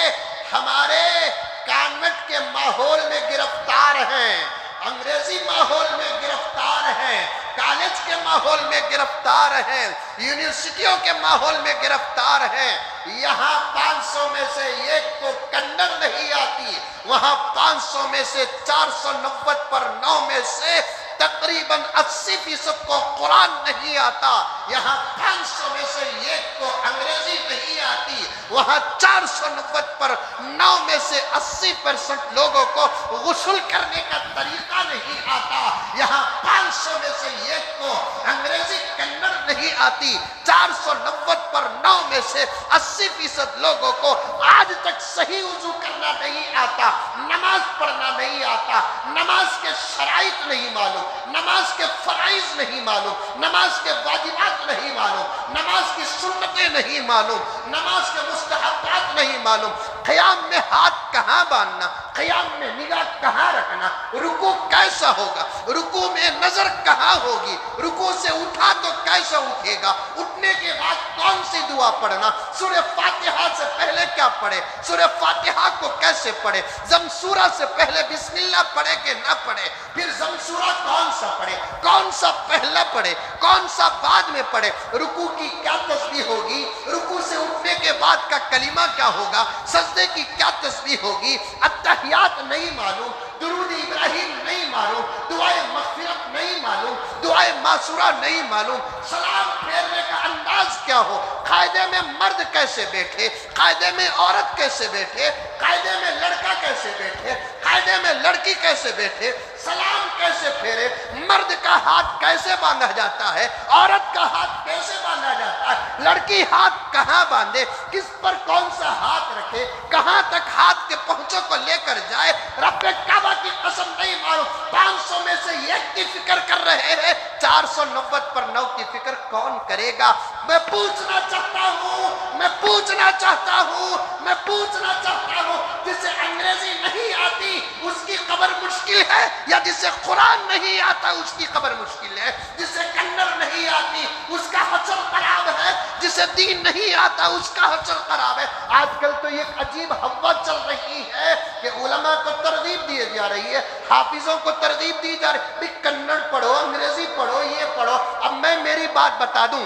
Speaker 2: ہمارے کانوینٹ کے ماحول میں گرفتار ہیں، انگریزی ماحول میں گرفتار ہیں، کالج کے ماحول میں گرفتار ہیں، یونیورسٹیوں کے ماحول میں گرفتار ہیں۔ یہاں 500 میں سے ایک کو کنڑ نہیں آتی، وہاں 500 میں سے 490 پر 9 میں سے تقریباً 80% کو قرآن نہیں آتا، یہاں 500 میں سے ایک کو انگریزی نہیں آتی، وہاں 490 پر 9 میں سے 80% لوگوں کو غسل کرنے کا طریقہ نہیں آتا، یہاں 500 میں سے ایک کو انگریزی کنڑ نہیں آتی، 490 پر 9 میں سے 80% لوگوں کو آج تک صحیح وضو کرنا نہیں آتا، نماز پڑھنا نہیں آتا، نماز کے شرائط نہیں معلوم، نماز کے فرائض نہیں معلوم، نماز کے واجبات نہیں معلوم، نماز کی سنتیں نہیں معلوم، نماز کے مستحبات نہیں معلوم۔ قیام میں ہاتھ کہاں باندھنا، قیام میں نگاہ کہاں رکھنا، رکوع کیسا ہوگا، رکوع میں نظر کہاں ہوگی، رکوع سے اٹھا تو کیسا اٹھے گا، اٹھنے کے بعد کون سی دعا پڑھنا، سورہ فاتحہ سے پہلے کیا پڑھے، سورہ فاتحہ کو کیسے پڑھے، ضم سورہ سے پہلے بسم اللہ پڑھے کہ نہ پڑھے، پھر ضم سورہ کون سا پڑھے، کون سا پہلا پڑھے، کون سا بعد میں پڑھے، رکوع کی کیا تسبیح ہوگی، رکوع سے اٹھنے کے بعد کا کلمہ کیا ہوگا، سجدے کی کیا تسبیح ہوگی، اتحیات نہیں معلوم، درود ابراہیم نہیں معلوم، دعائے مغفرت نہیں معلوم، دعائے معصورہ نہیں معلوم، سلام پھیرنے کا انداز کیا ہو، قاعدے میں مرد کیسے بیٹھے، قاعدے میں عورت کیسے بیٹھے، قاعدے میں لڑکا کیسے بیٹھے، قاعدے میں لڑکی کیسے بیٹھے، سلام کیسے پھیرے، مرد کا ہاتھ کیسے باندھا جاتا ہے، عورت کا ہاتھ کیسے باندھا جاتا ہے، لڑکی ہاتھ کہاں باندھے، کس پر کون سا ہاتھ رکھے، کہاں تک ہاتھ کے پہنچوں کو لے کر جائے، رب کعبہ کی قسم نہیں مارو، 500 میں سے ایک کی فکر کر رہے ہیں، 490 پر 9 کی فکر کون کرے گا؟ میں پوچھنا چاہتا ہوں، میں پوچھنا چاہتا ہوں، میں پوچھنا چاہتا ہوں، جسے انگریزی نہیں آتی اس کی قبر مشکل ہے، یا جسے قرآن نہیں آتا اس کی قبر مشکل ہے، جسے کنڑ نہیں آتی اس کا حشر خراب ہے، جسے دین نہیں آتا اس کا حشر خراب ہے۔ آج کل تو ایک عجیب ہوا چل رہی ہے کہ علماء کو ترغیب دی جا رہی ہے، حافظوں کو ترغیب دی جا رہی ہے، کنڑ پڑھو، انگریزی پڑھو، یہ پڑھو۔ اب میں میری بات بتا دوں،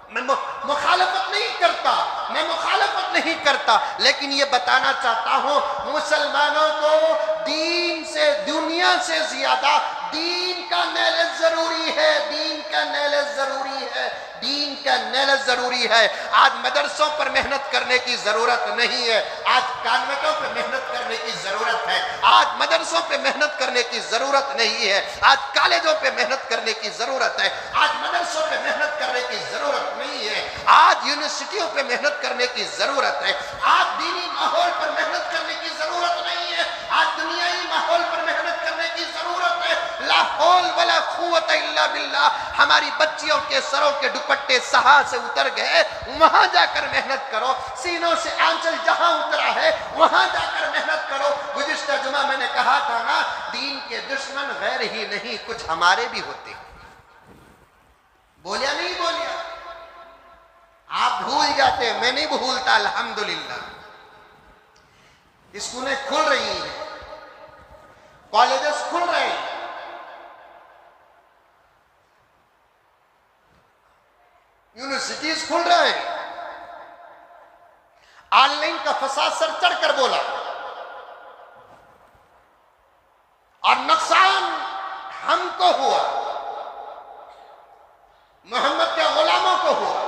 Speaker 2: میں مخالفت نہیں کرتا، میں مخالفت نہیں کرتا، لیکن یہ بتانا چاہتا ہوں مسلمانوں کو دین سے، دنیا سے زیادہ دین کا نیل ضروری ہے، دین کا نیل ضروری ہے، دین کا نیل ضروری ہے۔ آج مدرسوں پر محنت کرنے کی ضرورت نہیں ہے، آج کانوینٹوں پہ محنت کرنے کی ضرورت ہے، آج مدرسوں پہ محنت کرنے کی ضرورت نہیں ہے، آج کالجوں پہ محنت کرنے کی ضرورت ہے، آج مدرسوں پہ محنت کرنے کی ضرورت نہیں ہے، آج یونیورسٹیوں پہ محنت کرنے کی ضرورت ہے، آج دینی ماحول پر محنت کرنے کی ضرورت نہیں ہے، آج دنیائی ماحول پر محنت کرنے کی ضرورت ہے۔ لا حول ولا قوت الا باللہ۔ ہماری بچیوں کے سروں کے دوپٹے سہا سے اتر گئے، وہاں جا کر محنت کرو، سینوں سے آنچل جہاں اترا ہے وہاں جا کر محنت کرو۔ گزشتہ جمعہ میں نے کہا تھا نا، دین کے دشمن غیر ہی نہیں کچھ ہمارے بھی ہوتے ہیں۔ بولیا نہیں بولیا؟ آپ بھول جاتے، میں نہیں بھولتا، الحمدللہ۔ اسکولیں کھل رہی ہیں، کالجز کھل رہے ہیں، یونیورسٹیز کھل رہے ہیں، آن لائن کا فساد سر چڑھ کر بولا، اور نقصان ہم کو ہوا، محمد کے غلاموں کو ہوا۔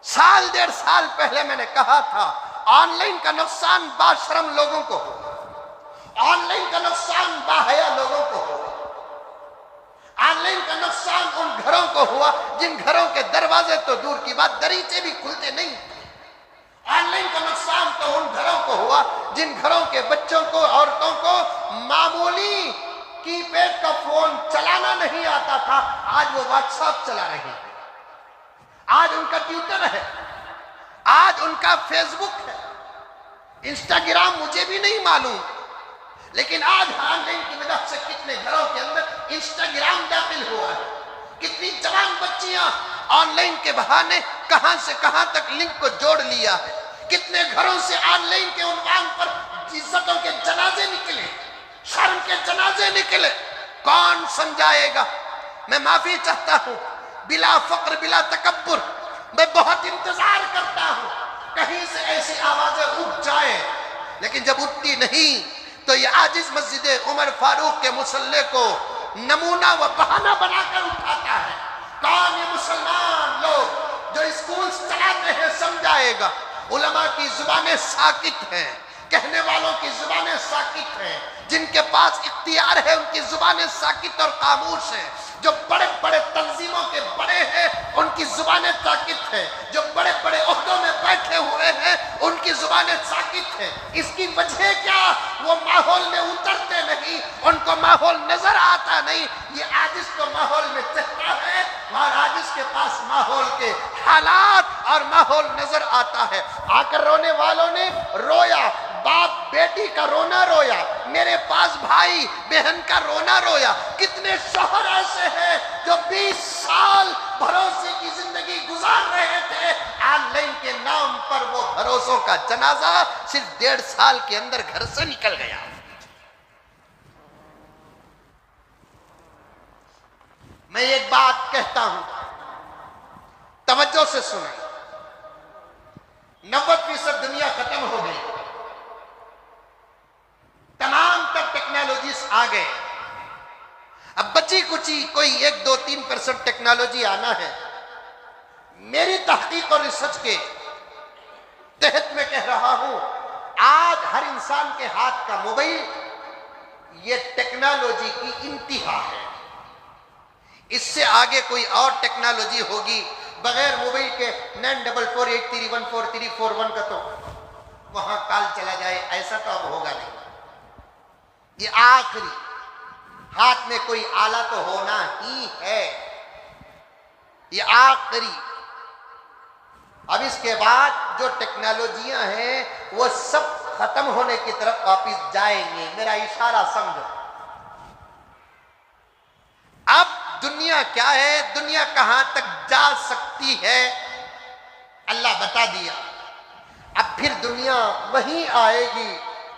Speaker 2: سال 1.5 سال پہلے میں نے کہا تھا آن لائن کا نقصان باشرم لوگوں کو ہوا، آن لائن کا نقصان باحیا لوگوں کو ہوا، آن لائن کا نقصان ان گھروں کو ہوا جن گھروں کے دروازے تو دور کی بات دریچے بھی کھلتے نہیں تھے، آن لائن کا نقصان تو ان گھروں کو ہوا جن گھروں کے بچوں کو، عورتوں کو معمولی کی پیڈ کا فون چلانا نہیں آتا تھا، آج وہ واٹس ایپ چلا رہے ہیں، آج ان کا ٹویٹر ہے، آج ان کا فیس بک ہے، انسٹاگرام مجھے بھی نہیں معلوم، لیکن آج آن لائن کی وجہ سے کتنے گھروں کے اندر انسٹاگرام داخل ہوا ہے، کتنی جوان بچیاں آن لائن کے بہانے کہاں سے کہاں تک لنک کو جوڑ لیا ہے، کتنے گھروں سے آن لائن کے عنوان پر عزتوں کے جنازے نکلے، شرم کے جنازے نکلے، کون سمجھائے گا؟ میں معافی چاہتا ہوں، بلا فقر بلا تکبر، میں بہت انتظار کرتا ہوں کہیں سے ایسی آوازیں اٹھ جائیں، لیکن جب اٹھتی نہیں تو یہ عاجز مسجد عمر فاروق کے مصلی کو نمونہ و بہانہ بنا کر اٹھاتا ہے۔ کون یہ مسلمان لوگ جو اسکولز چلاتے ہیں سمجھائے گا؟ علماء کی زبانیں ساکت ہیں، کہنے والوں کی زبانیں ساکت ہیں، جن کے پاس اختیار ہے ان کی زبانیں ساکت اور خاموش ہیں، جو بڑے بڑے تنظیموں کے بڑے ہیں ان کی زبانیں ساکت ہیں، جو بڑے بڑے عہدوں میں بیٹھے ہوئے ہیں ان کی زبانیں ساکت ہیں۔ اس کی وجہ کیا؟ وہ ماحول میں اترتے نہیں، ان کو ماحول نظر آتا نہیں، یہ عاجز کو ماحول میں چلتا ہے اور عاجز کے پاس ماحول کے حالات اور ماحول نظر آتا ہے۔ آ کر رونے والوں نے رویا، باپ بیٹی کا رونا رویا، میرے پاس بھائی بہن کا رونا رویا۔ کتنے شوہر ایسے ہیں جو 20 سال بھروسے کی زندگی گزار رہے تھے، آن لائن کے نام پر وہ بھروسوں کا جنازہ صرف 1.5 سال کے اندر گھر سے نکل گیا۔ میں ایک بات کہتا ہوں، توجہ سے سنیں، 90% دنیا ختم ہو گئی، تمام تر ٹیکنالوجیز آ گئے، اب بچی کچی کوئی 1-2-3% ٹیکنالوجی آنا ہے۔ میری تحقیق اور ریسرچ کے تحت میں کہہ رہا ہوں، آج ہر انسان کے ہاتھ کا موبائل یہ ٹیکنالوجی کی انتہا ہے۔ اس سے آگے کوئی اور ٹیکنالوجی ہوگی بغیر موبائل کے 9448314341 کا تو وہاں کال چلا جائے، ایسا تو اب ہوگا نہیں۔ یہ آخری ہاتھ میں کوئی آلہ تو ہونا ہی ہے، یہ آخری۔ اب اس کے بعد جو ٹیکنالوجیاں ہیں وہ سب ختم ہونے کی طرف واپس جائیں گے، میرا اشارہ سمجھو۔ اب دنیا کیا ہے، دنیا کہاں تک جا سکتی ہے، اللہ بتا دیا۔ اب پھر دنیا وہیں آئے گی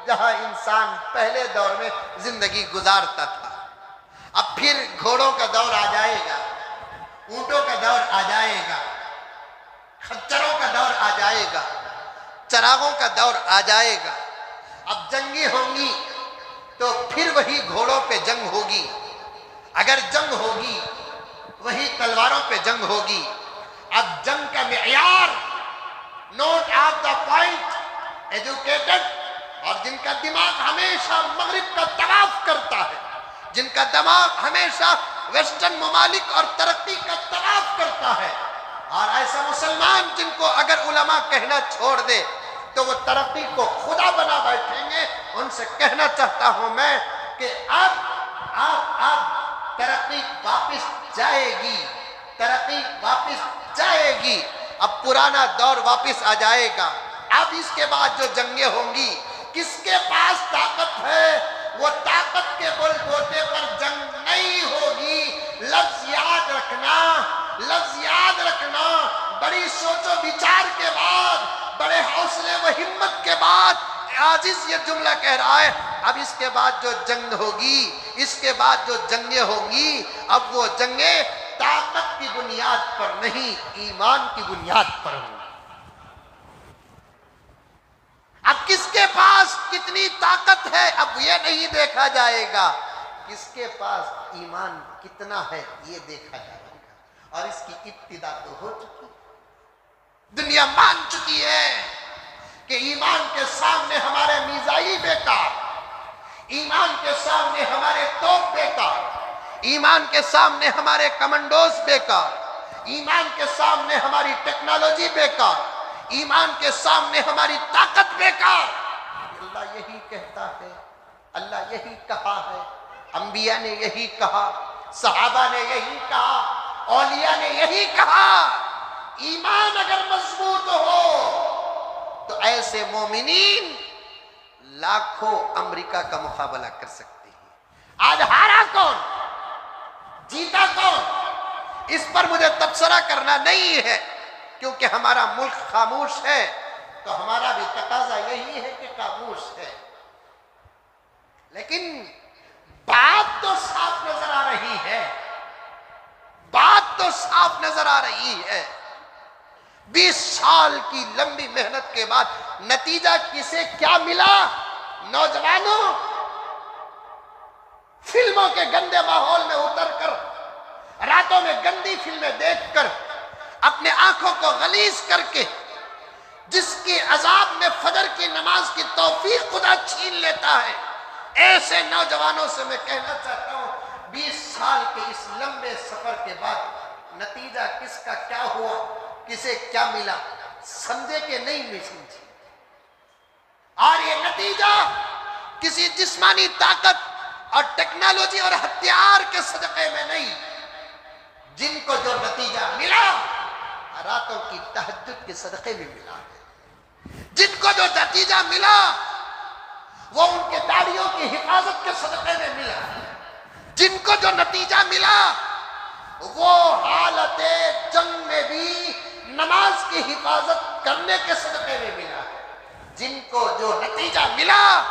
Speaker 2: جہاں انسان پہلے دور میں زندگی گزارتا تھا۔ اب پھر گھوڑوں کا دور آ جائے گا، اونٹوں کا دور آ جائے گا، خچروں کا دور آ جائے گا، چراغوں کا دور آ جائے گا۔ اب جنگیں ہوں گی تو پھر وہی گھوڑوں پہ جنگ ہوگی، اگر جنگ ہوگی وہی تلواروں پہ جنگ ہوگی۔ اب جنگ کا معیار، note of the point, educated اور جن کا دماغ ہمیشہ مغرب کا طواف کرتا ہے، جن کا دماغ ہمیشہ ویسٹرن ممالک اور ترقی کا طواف کرتا ہے، اور ایسا مسلمان جن کو اگر علماء کہنا چھوڑ دے تو وہ ترقی کو خدا بنا بیٹھیں گے۔ ان سے کہنا چاہتا ہوں میں کہ اب ترقی واپس جائے گی، ترقی واپس جائے گی، اب پرانا دور واپس آ جائے گا۔ اب اس کے بعد جو جنگیں ہوں گی، کس کے پاس طاقت ہے وہ طاقت کے بل بوتے پر جنگ نہیں ہوگی۔ لفظ یاد رکھنا، لفظ یاد رکھنا، بڑی سوچ و بچار کے بعد، بڑے حوصلے و ہمت کے بعد عاجز یہ جملہ کہہ رہا ہے، اب اس کے بعد جو جنگ ہوگی، اس کے بعد جو جنگیں ہوں گی، اب وہ جنگیں طاقت کی بنیاد پر نہیں، ایمان کی بنیاد پر ہوں گی۔ اب کس کے پاس کتنی طاقت ہے اب یہ نہیں دیکھا جائے گا، کس کے پاس ایمان کتنا ہے یہ دیکھا جائے گا۔ اور اس کی ابتدا تو ہو چکی، دنیا مان چکی ہے کہ ایمان کے سامنے ہمارے میزائل بیکار، ایمان کے سامنے ہمارے توپ بیکار، ایمان کے سامنے ہمارے کمانڈوز بیکار، ایمان کے سامنے ہماری ٹیکنالوجی بیکار، ایمان کے سامنے ہماری طاقت بیکار۔ اللہ یہی کہتا ہے، اللہ یہی کہا ہے، انبیاء نے یہی کہا، صحابہ نے یہی کہا، اولیاء نے یہی کہا۔ ایمان اگر مضبوط ہو تو ایسے مومنین لاکھوں امریکہ کا مقابلہ کر سکتے ہیں۔ آج ہارا کون، جیتا کون، اس پر مجھے تبصرہ کرنا نہیں ہے، کیونکہ ہمارا ملک خاموش ہے تو ہمارا بھی تقاضا یہی ہے کہ خاموش ہے۔ لیکن بات تو صاف نظر آ رہی ہے، بات تو صاف نظر آ رہی ہے۔ 20 سال کی لمبی محنت کے بعد نتیجہ کسے کیا ملا؟ نوجوانوں، فلموں کے گندے ماحول میں اتر کر، راتوں میں گندی فلمیں دیکھ کر، اپنے آنکھوں کو غلیظ کر کے، جس کی عذاب میں فجر کی نماز کی توفیق خدا چھین لیتا ہے، ایسے نوجوانوں سے میں کہنا چاہتا ہوں 20 سال کے اس لمبے سفر کے بعد نتیجہ کس کا کیا ہوا، کسے کیا ملا، سمجھے کہ نہیں سمجھے؟ اور یہ نتیجہ کسی جسمانی طاقت اور ٹیکنالوجی اور ہتھیار کے صدقے میں نہیں، جن کو جو نتیجہ ملا راتوں کی تہجد کے صدقے میں ملا ہے، جن کو جو نتیجہ ملا وہ ان کے داڑھیوں کی حفاظت کے صدقے میں ملا، جن کو جو نتیجہ ملا وہ حالت جنگ میں بھی نماز کی حفاظت کرنے کے صدقے میں ملا، جن کو جو نتیجہ ملا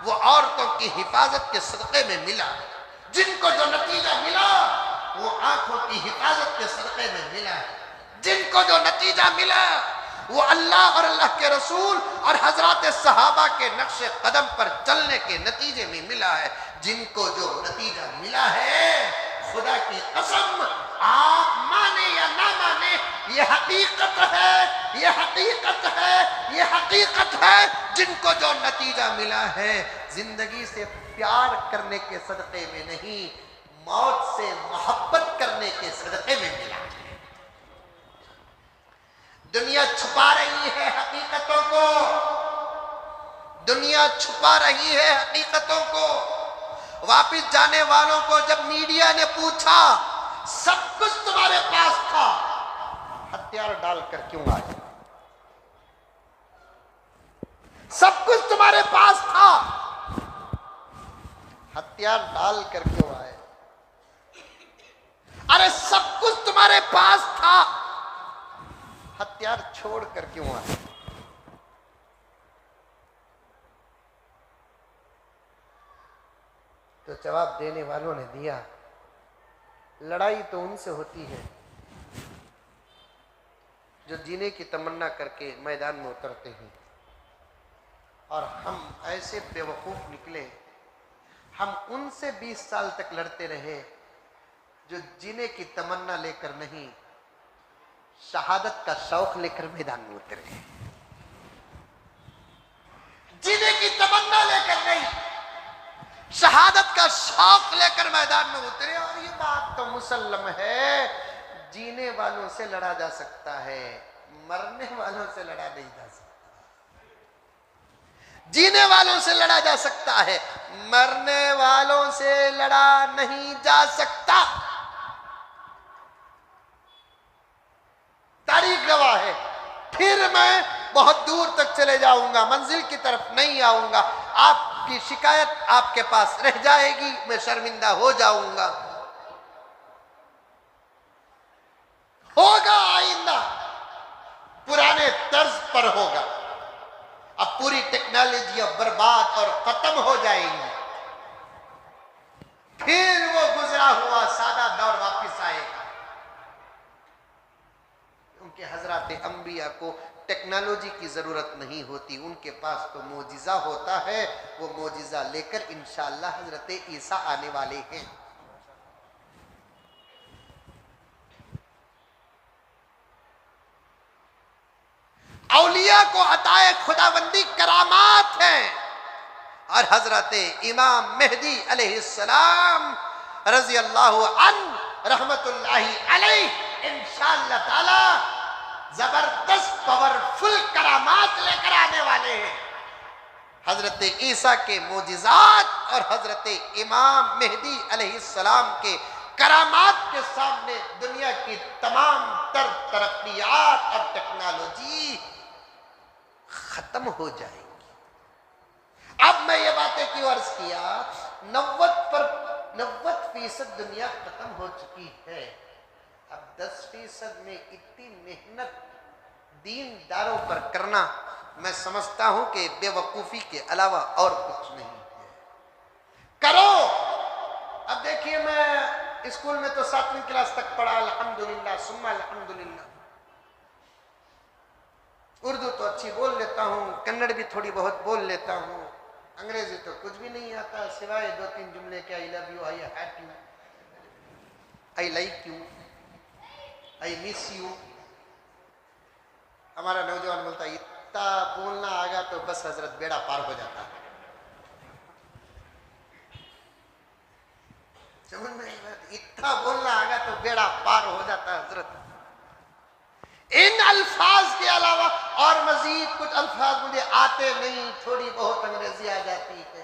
Speaker 2: وہ عورتوں کی حفاظت کے صدقے میں ملا، جن کو جو نتیجہ ملا وہ آنکھوں کی حفاظت کے صدقے میں ملا، جن کو جو نتیجہ ملا وہ اللہ اور اللہ کے رسول اور حضرات صحابہ کے نقش قدم پر چلنے کے نتیجے میں ملا ہے، جن کو جو نتیجہ ملا ہے خدا کی قسم آپ مانے یا نہ مانے یہ حقیقت ہے، یہ حقیقت ہے، یہ حقیقت ہے، جن کو جو نتیجہ ملا ہے زندگی سے پیار کرنے کے صدقے میں نہیں، موت سے محبت کرنے کے صدقے میں ملا ہے۔ دنیا چھپا رہی ہے حقیقتوں کو، دنیا چھپا رہی ہے حقیقتوں کو۔ واپس جانے والوں کو جب میڈیا نے پوچھا سب کچھ تمہارے پاس تھا، ہتھیار ڈال کر کیوں آئے؟ سب کچھ تمہارے پاس تھا، ہتھیار ڈال کر کیوں آئے؟ ارے سب کچھ تمہارے پاس تھا، ہتھیار چھوڑ کر کیوں آئے؟ تو جواب دینے والوں نے دیا، لڑائی تو ان سے ہوتی ہے جو جینے کی تمنا کر کے میدان میں اترتے ہیں، اور ہم ایسے بے وقوف نکلے، ہم ان سے 20 سال تک لڑتے رہے جو جینے کی تمنا لے کر نہیں، شہادت کا شوق لے کر میدان میں اترے، جینے کی تمنا لے کر نہیں، شہادت کا شوق لے کر میدان میں اترے۔ اور یہ بات تو مسلم ہے، جینے والوں سے لڑا جا سکتا ہے، مرنے والوں سے لڑا نہیں جا سکتا، جینے والوں سے لڑا جا سکتا ہے، مرنے والوں سے لڑا نہیں جا سکتا۔ تاریخ گواہ ہے۔ پھر میں بہت دور تک چلے جاؤں گا، منزل کی طرف نہیں آؤں گا، آپ کی شکایت آپ کے پاس رہ جائے گی، میں شرمندہ ہو جاؤں گا۔ ہوگا آئندہ پرانے طرز پر ہوگا، اب پوری ٹیکنالوجی اب برباد اور ختم ہو جائے گی، پھر وہ گزرا ہوا سادہ دور واپس آئے گا۔ ان کے حضرات انبیاء کو ٹیکنالوجی کی ضرورت نہیں ہوتی، ان کے پاس تو معجزہ ہوتا ہے، وہ معجزہ لے کر انشاءاللہ حضرت عیسیٰ آنے والے ہیں۔ اولیاء کو عطائے خداوندی کرامات ہیں، اور حضرت امام مہدی علیہ السلام رضی اللہ عنہ رحمت اللہ علیہ انشاءاللہ تعالی زبردست پاورفل کرامات لے کر آنے والے ہیں۔ حضرت عیسیٰ کے معجزات اور حضرت امام مہدی علیہ السلام کے کرامات کے سامنے دنیا کی تمام تر ترقیات اور ٹیکنالوجی ختم ہو جائے گی۔ اب میں یہ باتیں کیوں عرض کیا، 90% دنیا ختم ہو چکی ہے، اب 10% میں اتنی محنت دین داروں پر کرنا میں سمجھتا ہوں کہ بے وقوفی کے علاوہ اور کچھ نہیں ہے۔ کرو۔ اب دیکھیے میں اسکول میں تو 7ویں کلاس تک پڑھا، الحمدللہ ثم الحمدللہ، اردو تو اچھی بول لیتا ہوں، کنڑ بھی تھوڑی بہت بول لیتا ہوں، انگریزی تو کچھ بھی نہیں آتا سوائے 2-3 جملے کے I love you, I hate you, I like you, I miss you. ہمارا نوجوان بولتا ہے اتنا بولنا آگا تو بس حضرت بیڑا پار ہو جاتا ہے۔ سمجھ میں اتنا بولنا آگا تو بیڑا پار ہو جاتا ہے حضرت۔ ان الفاظ کے علاوہ اور مزید کچھ الفاظ مجھے آتے نہیں، تھوڑی بہت انگریزی آ جاتی ہے،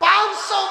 Speaker 2: 500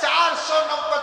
Speaker 2: 490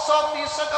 Speaker 2: 100%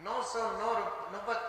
Speaker 2: 990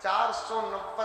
Speaker 2: 490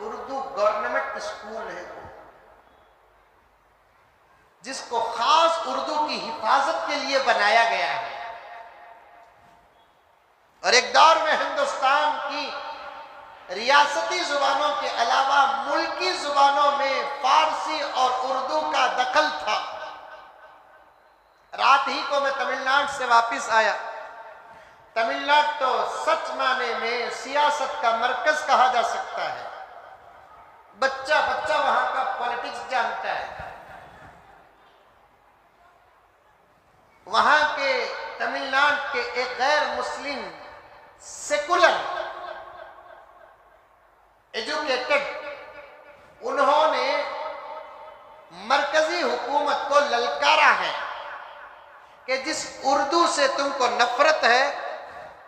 Speaker 2: اردو گورنمنٹ اسکول ہے جس کو خاص اردو کی حفاظت کے لیے بنایا گیا ہے، اور ایک دور میں ہندوستان کی ریاستی زبانوں کے علاوہ ملکی زبانوں میں فارسی اور اردو کا دخل تھا۔ رات ہی کو میں تمل ناڈو سے واپس آیا۔ تمل ناڈو تو سچ معنی میں سیاست کا مرکز کہا جا سکتا ہے۔ بچہ بچہ وہاں کا پالیٹکس جانتا ہے۔ وہاں کے تمل ناڈو کے ایک غیر مسلم سیکولر ایجوکیٹڈ، انہوں نے مرکزی حکومت کو للکارا ہے کہ جس اردو سے تم کو نفرت ہے،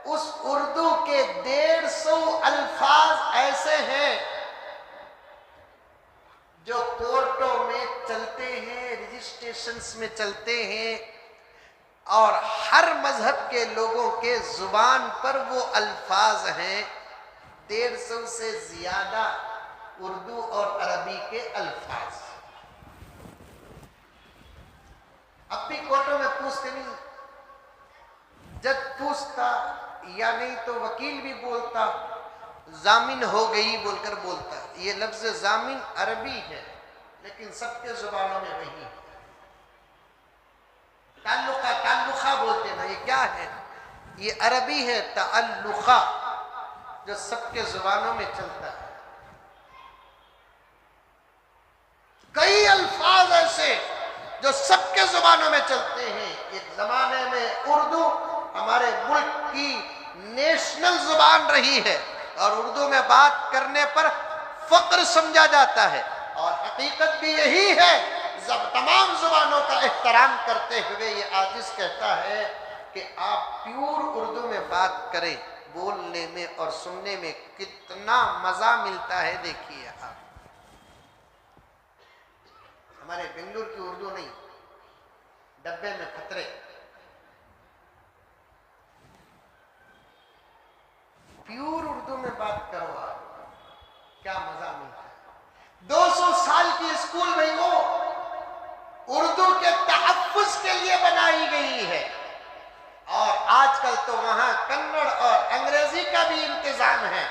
Speaker 2: اس اردو کے 150 الفاظ ایسے ہیں جو کورٹوں میں چلتے ہیں، رجسٹریشنز میں چلتے ہیں، اور ہر مذہب کے لوگوں کے زبان پر وہ الفاظ ہیں۔ 150 سے زیادہ اردو اور عربی کے الفاظ۔ اب بھی کورٹوں میں پوچھتے نہیں، جج پوچھتا یا نہیں تو وکیل بھی بولتا، ضامن ہو گئی بول کر بولتا۔ یہ لفظ ضامن عربی ہے لیکن سب کے زبانوں میں وہی ہے۔ تعلقہ بولتے نا، یہ کیا ہے؟ یہ عربی ہے تعلقہ، جو سب کے زبانوں میں چلتا ہے۔ کئی الفاظ ایسے جو سب کے زبانوں میں چلتے ہیں۔ ایک زمانے میں اردو ہمارے ملک کی نیشنل زبان رہی ہے اور اردو میں بات کرنے پر فخر سمجھا جاتا ہے، اور حقیقت بھی یہی ہے۔ تمام زبانوں کا احترام کرتے ہوئے یہ عاجز کہتا ہے کہ آپ پیور اردو میں بات کریں، بولنے میں اور سننے میں کتنا مزہ ملتا ہے۔ دیکھیے آپ، ہمارے بنگلور کی اردو نہیں، ڈبے میں خطرے، پیور اردو میں بات کرو آپ، کیا مزہ ملتا ہے۔ 200 سال کی اسکول نہیں وہ اردو کے تحفظ کے لیے بنائی گئی ہے، اور آج کل تو وہاں کنڑ اور انگریزی کا بھی انتظام ہے،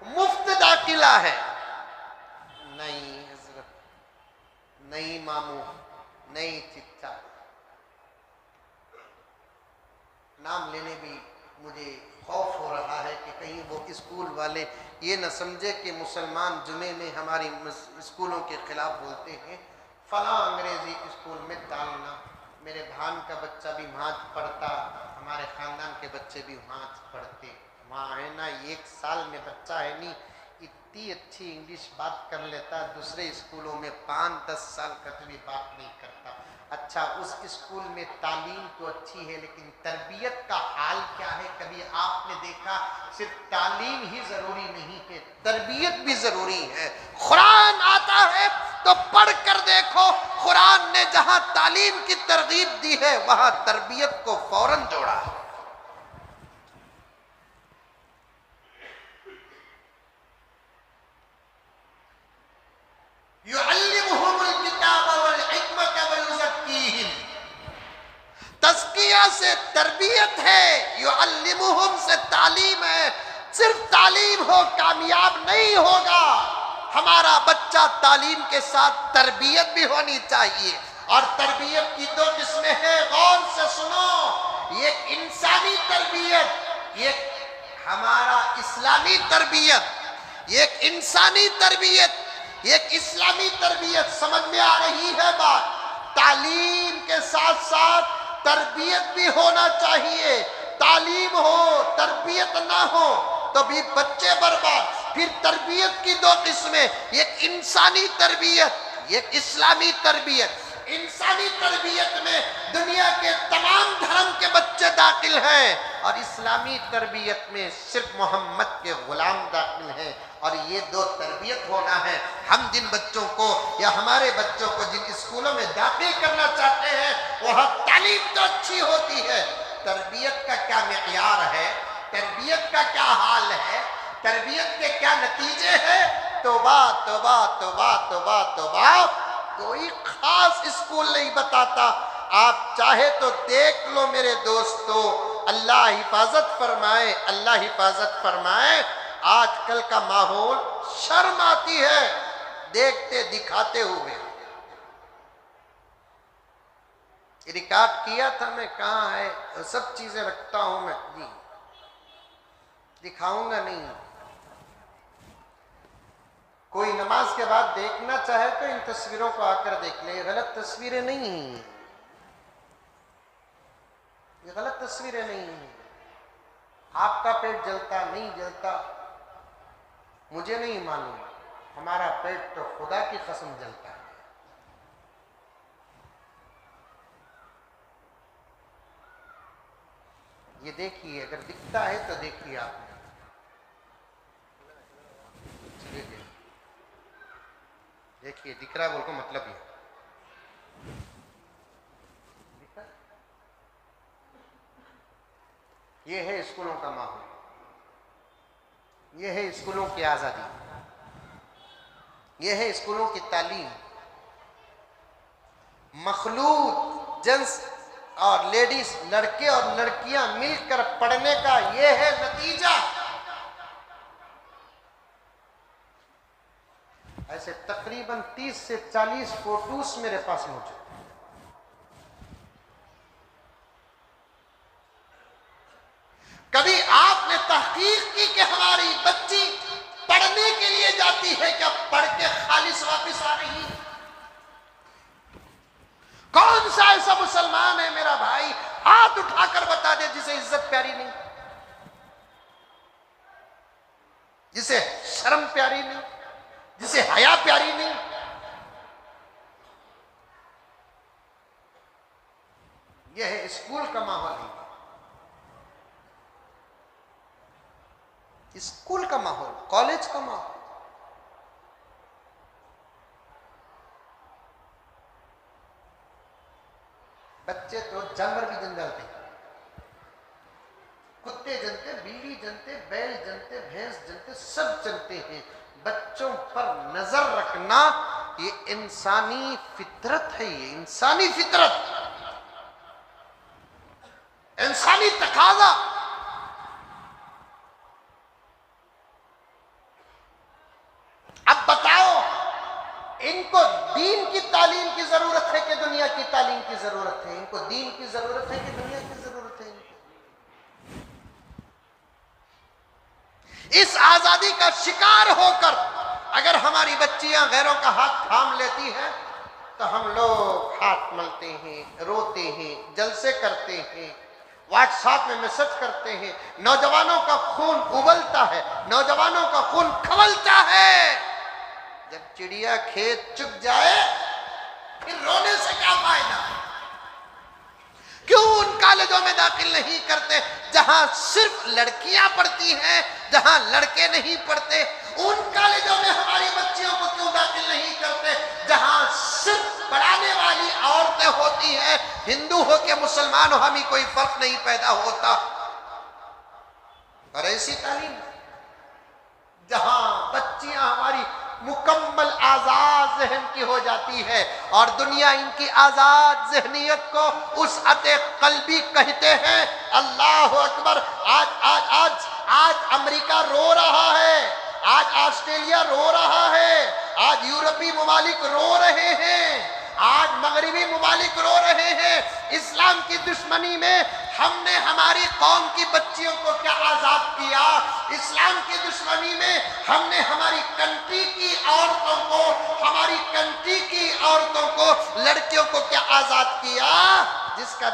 Speaker 2: مفت داخلہ ہے۔ نہیں حضرت، نہیں ماموں، نہیں چچا، نام لینے بھی مجھے خوف ہو رہا ہے کہ کہیں وہ اسکول والے یہ نہ سمجھے کہ مسلمان جمعے میں ہماری اسکولوں کے خلاف بولتے ہیں۔ فلاں انگریزی اسکول میں ڈالنا، میرے بھان کا بچہ بھی وہاں پڑھتا، ہمارے خاندان کے بچے بھی وہاں پڑھتے، وہاں ہے نا 1 سال میں بچہ ہے نہیں اتنی اچھی انگلش بات کر لیتا، دوسرے اسکولوں میں 5-10 سال کا بھی بات نہیں کرتا۔ اچھا، اس اسکول میں تعلیم تو اچھی ہے لیکن تربیت کا حال کیا ہے؟ کبھی آپ نے دیکھا؟ صرف تعلیم ہی ضروری نہیں ہے، تربیت بھی ضروری ہے۔ قرآن آتا ہے تو پڑھ کر دیکھو، قرآن نے جہاں تعلیم کی ترغیب دی ہے وہاں تربیت کو فوراً جوڑا ہے۔ يعلمهم الكتاب والحکمت ويزكيهم، تزکیہ سے تربیت ہے، يعلمهم سے تعلیم ہے۔ صرف تعلیم ہو کامیاب نہیں ہوگا، ہمارا بچہ تعلیم کے ساتھ تربیت بھی ہونی چاہیے، اور تربیت کی 2 قسمیں ہیں، غور سے سنو۔ یہ انسانی تربیت، یہ ہمارا اسلامی تربیت، یہ ایک انسانی تربیت، ایک اسلامی تربیت۔ سمجھ میں آ رہی ہے بات؟ تعلیم کے ساتھ ساتھ تربیت بھی ہونا چاہیے۔ تعلیم ہو تربیت نہ ہو تو بھی بچے برباد۔ پھر تربیت کی 2 قسمیں، ایک انسانی تربیت، ایک اسلامی تربیت۔ انسانی تربیت میں دنیا کے تمام دھرم کے بچے داخل ہیں، اور اسلامی تربیت میں صرف محمد کے غلام داخل ہیں، اور یہ 2 تربیت ہونا ہے۔ ہم جن بچوں کو یا ہمارے بچوں کو جن اسکولوں میں داخل کرنا چاہتے ہیں وہاں تعلیم تو اچھی ہوتی ہے، تربیت کا کیا معیار ہے، تربیت کا کیا حال ہے، تربیت کے کیا نتیجے ہیں، توبہ توبہ توبہ توبہ توبہ، کوئی خاص اسکول نہیں بتاتا. آپ چاہے تو دیکھ لو میرے دوستو. اللہ حفاظت فرمائے، اللہ حفاظت فرمائے. آج کل کا ماحول شرم آتی ہے دیکھتے دکھاتے ہوئے. ریکارڈ کیا تھا میں، کہاں ہے؟ سب چیزیں رکھتا ہوں میں، جی دکھاؤں گا نہیں. کوئی نماز کے بعد دیکھنا چاہے تو ان تصویروں کو آ کر دیکھ لیں. یہ غلط تصویریں نہیں ہیں، یہ غلط تصویریں نہیں ہیں. آپ کا پیٹ جلتا نہیں جلتا مجھے نہیں معلوم، ہمارا پیٹ تو خدا کی قسم جلتا ہے. یہ دیکھیے، اگر دکھتا ہے تو دیکھیے آپ نے. دیکھیے دکھ رہا بول کو مطلب یہ ہے اسکولوں کا ماحول، یہ ہے اسکولوں کی آزادی، یہ ہے اسکولوں کی تعلیم. مخلوط جنس اور لیڈیز، لڑکے اور لڑکیاں مل کر پڑھنے کا یہ ہے نتیجہ. ایسے تقریباً 30 سے 40 فوٹوز میرے پاس موجود ہیں. کبھی آپ نے تحقیق کی کہ ہماری بچی پڑھنے کے لیے جاتی ہے کیا پڑھ کے خالص واپس آ رہی؟ کون سا ایسا مسلمان ہے میرا بھائی ہاتھ اٹھا کر بتا دے جسے عزت پیاری نہیں، جسے شرم پیاری نہیں، جسے حیا پیاری نہیں؟ یہ ہے اسکول کا ماحول، اسکول کا ماحول، کالج کا ماحول. بچے تو جانور بھی جن جاتے ہیں، کتے جنتے، بلی جنتے، بیل جنتے، بھینس جنتے، سب جنتے ہیں. بچوں پر نظر رکھنا یہ انسانی فطرت ہے، یہ انسانی فطرت، انسانی تقاضا. اب بتاؤ ان کو دین کی تعلیم کی ضرورت ہے کہ دنیا کی تعلیم کی ضرورت ہے؟ ان کو دین کی ضرورت ہے کہ دنیا کی ضرورت ہے؟ اس آزادی کا شکار ہو کر اگر ہماری بچیاں غیروں کا ہاتھ تھام لیتی ہیں تو ہم لوگ ہاتھ ملتے ہیں، روتے ہیں، جلسے کرتے ہیں، واٹس ایپ میں میسج کرتے ہیں. نوجوانوں کا خون ابلتا ہے، نوجوانوں کا خون کھولتا ہے. جب چڑیا کھیت چگ جائے پھر رونے سے کیا فائدہ؟ کیوں ان کالجوں میں داخل نہیں کرتے جہاں صرف لڑکیاں پڑھتی ہیں، جہاں لڑکے نہیں پڑھتے؟ ان کالجوں میں ہماری بچیوں کو کیوں داخل نہیں کرتے جہاں صرف پڑھانے والی عورتیں ہوتی ہیں؟ ہندو ہو کے مسلمان ہو ہمیں کوئی فرق نہیں پیدا ہوتا. اور ایسی تعلیم جہاں بچیاں ہماری مکمل آزاد ذہن کی ہو جاتی ہے اور دنیا ان کی آزاد ذہنیت کو وسعت قلبی کہتے ہیں. اللہ اکبر. آج امریکہ رو رہا ہے، آج آسٹریلیا رو رہا ہے، آج یورپی ممالک رو رہے ہیں، آج مغربی ممالک رو رہے ہیں. اسلام کی دشمنی میں ہم نے ہماری قوم کی بچیوں کو کیا آزاد کیا؟ اسلام کی دشمنی میں ہم نے ہماری کنٹری کی عورتوں کو، ہماری کنٹری کی عورتوں کو، لڑکیوں کو کیا آزاد کیا؟ جس کا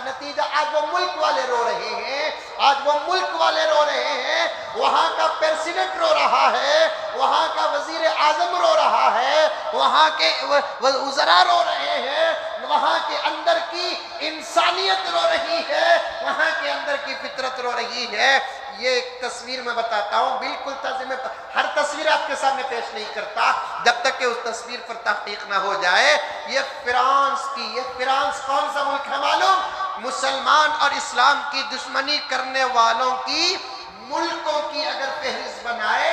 Speaker 2: نتیجہ آج وہ ملک والے رو رہے ہیں، آج وہ ملک والے رو رہے ہیں. وہاں کا پریزیڈنٹ رو رہا ہے، وہاں کا وزیر اعظم رو رہا ہے، وہاں کے وزراء رو رہے ہیں، وہاں کے اندر کی انسانیت رو رہی ہے، وہاں کے اندر کی فطرت رو رہی ہے. یہ ایک تصویر میں بتاتا ہوں، بالکل ہر تصویر آپ کے سامنے پیش نہیں کرتا جب تک کہ اس تصویر پر تحقیق نہ ہو جائے. یہ فرانس کون سا ملک ہے معلوم؟ مسلمان اور اسلام کی دشمنی کرنے والوں کی ملکوں کی اگر فہرست بنائے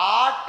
Speaker 2: 8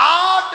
Speaker 2: 8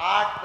Speaker 2: 8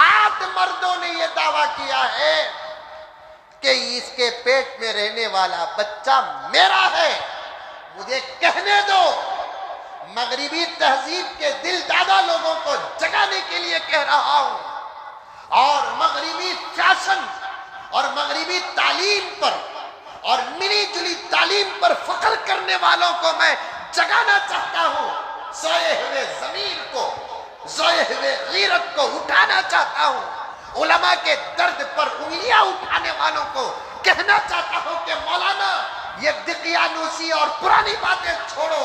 Speaker 2: 8 مردوں نے یہ دعویٰ کیا ہے کہ اس کے پیٹ میں رہنے والا بچہ میرا ہے۔ مجھے کہنے دو، مغربی تہذیب کے دل دادا لوگوں کو جگانے کے لیے کہہ رہا ہوں، اور مغربی فیشن اور مغربی تعلیم پر اور ملی جلی تعلیم پر فخر کرنے والوں کو میں جگانا چاہتا ہوں۔ سوئے ہوئے ضمیر کو، سوئے ہوئے غیرت کو اٹھانا چاہتا ہوں۔ علماء کے درد پر انگلیاں اٹھانے والوں کو کہنا چاہتا ہوں کہ مولانا، یہ دقیانوسی اور پرانی باتیں چھوڑو،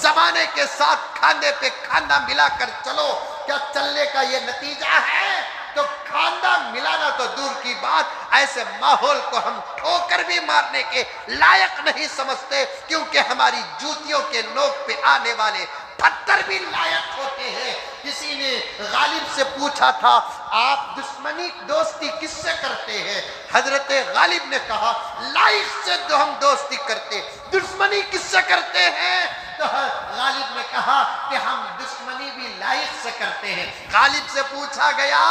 Speaker 2: زمانے کے ساتھ کھاندے پہ کھاندہ ملا کر چلو۔ کیا چلنے کا یہ نتیجہ ہے؟ تو کھاندہ ملانا تو دور کی بات، ایسے ماحول کو ہم ٹھوکر بھی مارنے کے لائق نہیں سمجھتے، کیونکہ ہماری جوتیوں کے نوک پہ آنے والے پتھر بھی لائق ہوتے ہیں۔ کسی نے غالب سے پوچھا تھا، آپ دشمنی دوستی کس سے کرتے ہیں؟ حضرت غالب نے کہا، لائق سے تو ہم دوستی کرتے، دشمنی کس سے کرتے ہیں؟ تو غالب نے کہا کہ ہم دشمنی بھی لائق سے کرتے ہیں۔ غالب سے پوچھا گیا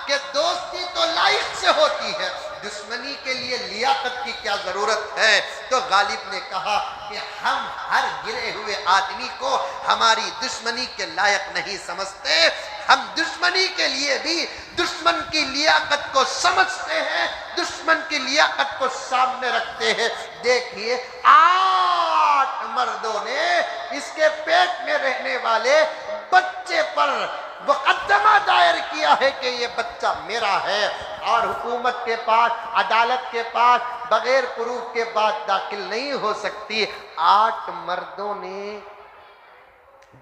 Speaker 2: کہ دوستی تو لائق سے ہوتی ہے، دشمنی کے لیے لیاقت کی کیا ضرورت ہے؟ تو غالب نے کہا کہ ہم ہر گرے ہوئے آدمی کو ہماری دشمنی کے لائق نہیں سمجھتے، ہم دشمنی کے لیے بھی دشمن کی لیاقت کو سمجھتے ہیں، دشمن کی لیاقت کو سامنے رکھتے ہیں۔ دیکھیے 8 مردوں نے اس کے پیٹ میں رہنے والے بچے پر مقدمہ دائر کیا ہے کہ یہ بچہ میرا ہے، اور حکومت کے پاس، عدالت کے پاس بغیر پروف کے بات داخل نہیں ہو سکتی۔ 8 مردوں نے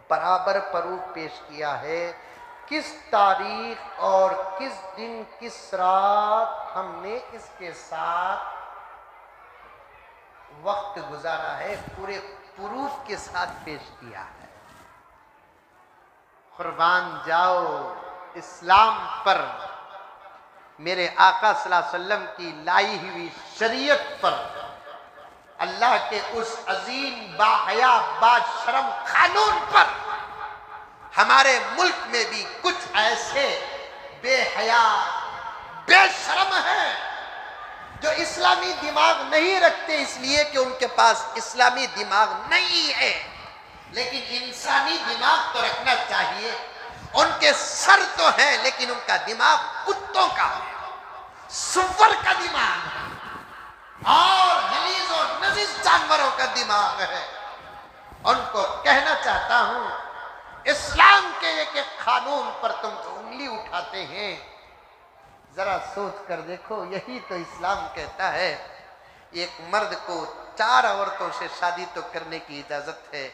Speaker 2: برابر پروف پیش کیا ہے۔ کس تاریخ اور کس دن کس رات ہم نے اس کے ساتھ وقت گزارا ہے، پورے پروف کے ساتھ پیش کیا ہے۔ قربان جاؤ اسلام پر، میرے آقا صلی اللہ علیہ وسلم کی لائی ہوئی شریعت پر، اللہ کے اس عظیم باحیا با شرم قانون پر۔ ہمارے ملک میں بھی کچھ ایسے بے حیا بے شرم ہیں جو اسلامی دماغ نہیں رکھتے، اس لیے کہ ان کے پاس اسلامی دماغ نہیں ہے، لیکن انسانی دماغ تو رکھنا چاہیے۔ ان کے سر تو ہیں لیکن ان کا دماغ کتوں کا ہے، سور کا دماغ ہے، اور غلیظ و نجس جانوروں کا دماغ ہے۔ ان کو کہنا چاہتا ہوں، اسلام کے ایک قانون پر تم انگلی اٹھاتے ہیں، ذرا سوچ کر دیکھو۔ یہی تو اسلام کہتا ہے ایک مرد کو 4 عورتوں سے شادی تو کرنے کی اجازت ہے،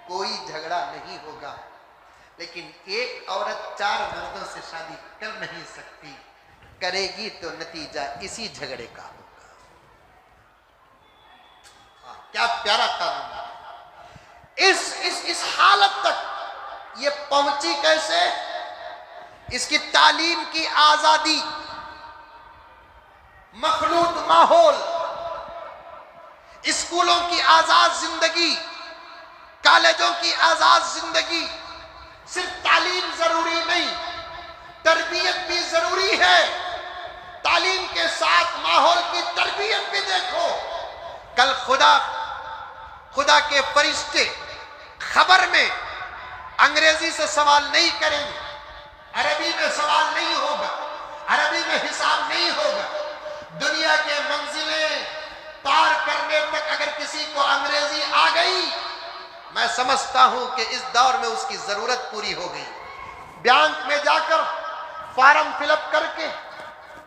Speaker 2: کوئی جھگڑا نہیں ہوگا، لیکن ایک عورت 4 مردوں سے شادی کر نہیں سکتی، کرے گی تو نتیجہ اسی جھگڑے کا ہوگا۔ کیا پیارا قانون ہے۔ اس حالت تک یہ پہنچی کیسے؟ اس کی تعلیم کی آزادی، مخلوط ماحول، اسکولوں کی آزاد زندگی، کالجوں کی آزاد زندگی۔ صرف تعلیم ضروری نہیں، تربیت بھی ضروری ہے۔ تعلیم کے ساتھ ماحول کی تربیت بھی دیکھو۔ کل خدا کے فرشتے خبر میں انگریزی سے سوال نہیں کریں گے، عربی میں سوال نہیں ہوگا، عربی میں حساب نہیں ہوگا۔ دنیا کے منزلیں پار کرنے تک اگر کسی کو انگریزی آ گئی، میں سمجھتا ہوں کہ اس دور میں اس کی ضرورت پوری ہو گئی۔ بینک میں جا کر فارم فل اپ کر کے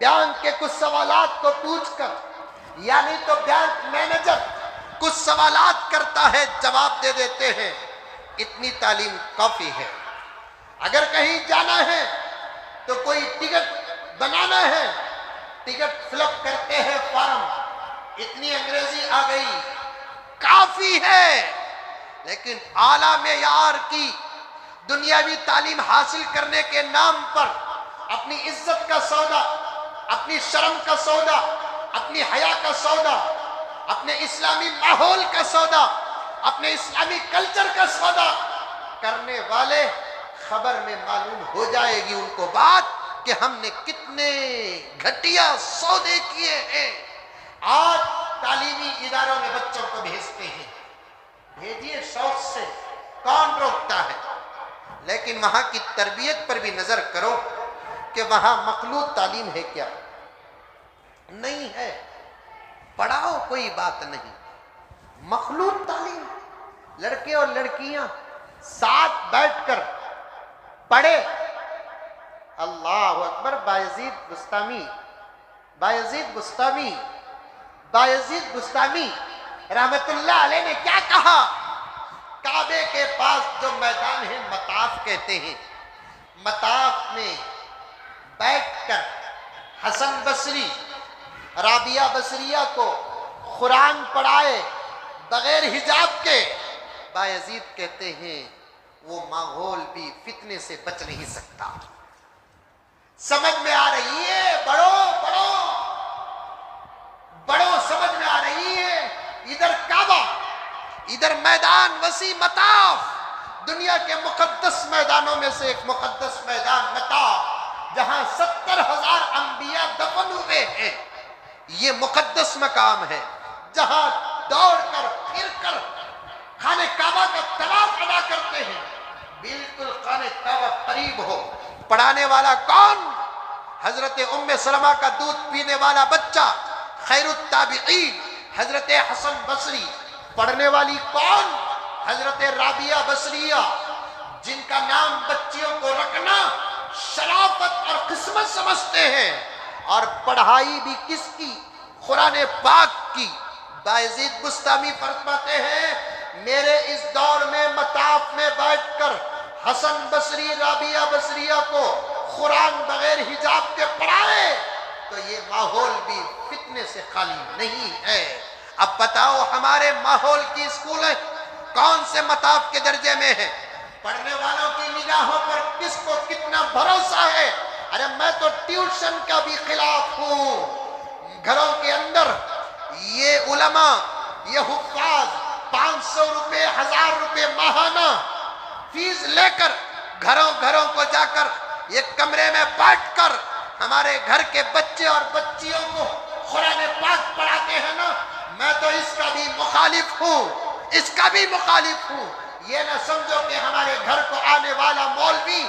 Speaker 2: بینک کے کچھ سوالات کو پوچھ کر، یعنی تو بینک مینیجر کچھ سوالات کرتا ہے، جواب دے دیتے ہیں، اتنی تعلیم کافی ہے۔ اگر کہیں جانا ہے تو کوئی ٹکٹ بنانا ہے، ٹکٹ فل اپ کرتے ہیں فارم، اتنی انگریزی آ گئی، کافی ہے۔ لیکن اعلیٰ معیار کی دنیاوی تعلیم حاصل کرنے کے نام پر اپنی عزت کا سودا، اپنی شرم کا سودا، اپنی حیا کا سودا، اپنے اسلامی ماحول کا سودا، اپنے اسلامی کلچر کا سودا کرنے والے، خبر میں معلوم ہو جائے گی ان کو بات کہ ہم نے کتنے گھٹیا سودے کیے ہیں۔ آج تعلیمی اداروں میں بچوں کو بھیجتے ہیں، بھیجیے شوق سے، کون روکتا ہے، لیکن وہاں کی تربیت پر بھی نظر کرو کہ وہاں مخلوط تعلیم ہے کیا؟ نہیں ہے۔ پڑھاؤ کوئی بات نہیں، مخلوط تعلیم، لڑکے اور لڑکیاں ساتھ بیٹھ کر پڑھے۔ اللہ اکبر۔ بایزید بستامی رحمت اللہ علیہ نے کیا کہا؟ کعبے کے پاس جو میدان ہے مطاف کہتے ہیں، مطاف میں بیٹھ کر حسن بصری رابعہ بصریہ کو قرآن پڑھائے بغیر حجاب کے۔ بایزید کہتے ہیں وہ ماحول بھی فتنے سے بچ نہیں سکتا۔ سمجھ میں آ رہی ہے؟ بڑو سمجھ میں آ رہی ہے؟ ادھر کعبہ، ادھر میدان وسیع مطاف، دنیا کے مقدس میدانوں میں سے ایک مقدس میدان مطاف، جہاں 70,000 انبیاء دفن ہوئے ہیں۔ یہ مقدس مقام ہے جہاں دوڑ کر پھر کر خانہ کعبہ کا طواف ادا کرتے ہیں۔ بالکل خانہ کعبہ قریب ہو۔ پڑھانے والا کون؟ حضرت ام سلمہ کا دودھ پینے والا بچہ، خیر التابعین حضرت حسن بصری۔ پڑھنے والی کون؟ حضرت رابعہ بصریہ، جن کا نام بچیوں کو رکھنا شرافت اور قسمت سمجھتے ہیں۔ اور پڑھائی بھی کس کی؟ قرآن پاک کی۔ بایزید بستامی فرماتے ہیں میرے اس دور میں مطاف میں بیٹھ کر حسن بصری رابعہ بصریہ کو قرآن بغیر حجاب کے پڑھائے تو یہ ماحول بھی فتنے سے خالی نہیں ہے۔ اب بتاؤ ہمارے ماحول کی اسکولیں کون سے مطاف کے درجے میں ہیں؟ پڑھنے والوں کی نگاہوں پر کس کو کتنا بھروسہ ہے؟ ارے میں تو ٹیوشن کا بھی خلاف ہوں۔ گھروں کے اندر یہ علماء، یہ حفاظ 500 روپے 1000 روپے ماہانہ فیس لے کر گھروں کو جا کر ایک کمرے میں بیٹھ کر ہمارے گھر کے بچے اور بچیوں کو قرآن پاک پڑھاتے ہیں نا، میں تو اس کا بھی مخالف ہوں۔ یہ نہ سمجھو کہ ہمارے گھر کو آنے والا مولوی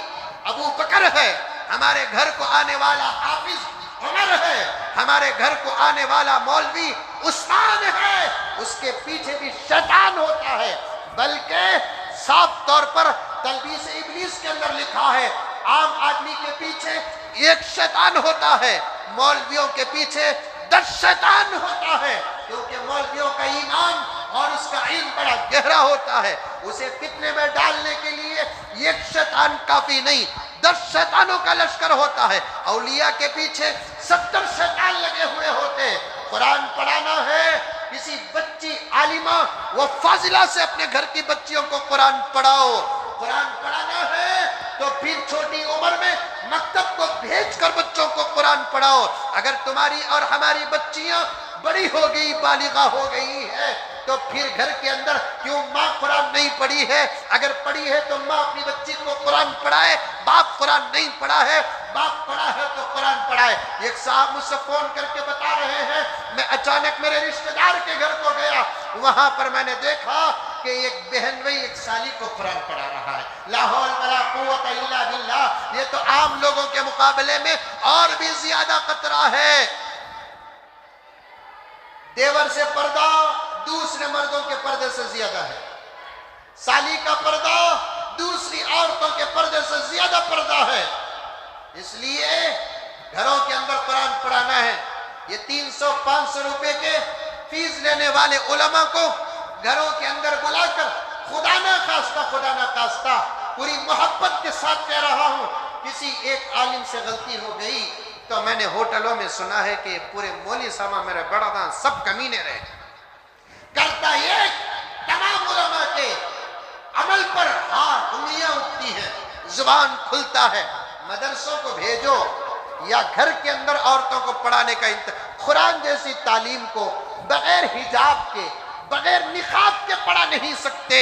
Speaker 2: ابو بکر ہے، ہمارے گھر کو آنے والا حافظ عمر ہے، ہمارے گھر کو آنے والا مولوی عثمان ہے۔ اس کے پیچھے بھی شیطان ہوتا ہے، بلکہ صاف طور پر تلبیس ابلیس کے اندر لکھا ہے عام آدمی کے پیچھے ایک شیطان ہوتا ہے، مولویوں کے پیچھے 10 شیطان ہوتا ہے، کیونکہ مولویوں کا ایمان اور اس کا علم بڑا گہرا ہوتا ہے۔ اسے فتنے میں ڈالنے کے لیے ایک شیطان کافی نہیں، 10 شیطانوں کا لشکر ہوتا ہے۔ اولیاء کے پیچھے 70 شیطان لگے ہوئے ہوتے ہیں۔ قرآن پڑھانا ہے کسی بچی عالمہ و فاضلہ سے اپنے گھر کی بچیوں کو قرآن پڑھاؤ۔ قرآن پڑھانا ہے تو پھر چھوٹی عمر میں مکتب کو بھیج کر بچوں کو قرآن پڑھاؤ۔ اگر تمہاری اور ہماری بچیاں بڑی ہو گئی، بالغہ ہو گئی ہے، تو پھر گھر کے اندر کیوں ماں قرآن نہیں پڑھی ہے؟ اگر پڑھی ہے تو ماں اپنی بچی کو قرآن پڑھائے۔ باپ قرآن نہیں پڑھا ہے، باپ پڑھا ہے تو قرآن پڑھائے۔ ایک صاحب مجھ سے فون کر کے بتا رہے ہیں میں اچانک میرے رشتہ دار کے گھر کو گیا، وہاں پر میں نے دیکھا کہ ایک بہنوئی ایک سالی کو قرآن پڑھا رہا ہے۔ لا حول ولا قوت الا باللہ۔ یہ تو عام لوگوں کے مقابلے میں اور بھی زیادہ خطرہ ہے۔ دیور سے پردہ دوسرے مردوں کے پردے سے زیادہ ہے، سالی کا پردہ دوسری عورتوں کے پردے سے زیادہ پردہ ہے۔ اس لیے گھروں کے اندر قرآن پڑھانا ہے۔ یہ 300-500 روپے کے فیس لینے والے علماء کو گھروں کے اندر بلا کر خدا نہ خواستہ پوری محبت کے ساتھ کہہ رہا ہوں، کسی ایک عالم سے غلطی ہو گئی تو میں نے ہوٹلوں میں سنا ہے کہ پورے مولی صاحبہ میرے بڑا سب کمینے رہے۔ کرتا یہ تمام علماء کے عمل پر انگلیاں اٹھتی ہیں، زبان کھلتا ہے۔ مدرسوں کو بھیجو یا گھر کے اندر عورتوں کو پڑھانے کا قرآن جیسی تعلیم کو بغیر حجاب کے، بغیر نقاب کے پڑھا نہیں سکتے،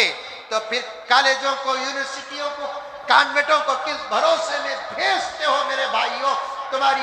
Speaker 2: تو پھر کالجوں کو، یونیورسٹیوں کو کانوینٹوں کو کس بھروسے میں بھیجتے ہو میرے بھائیوں؟ تمہاری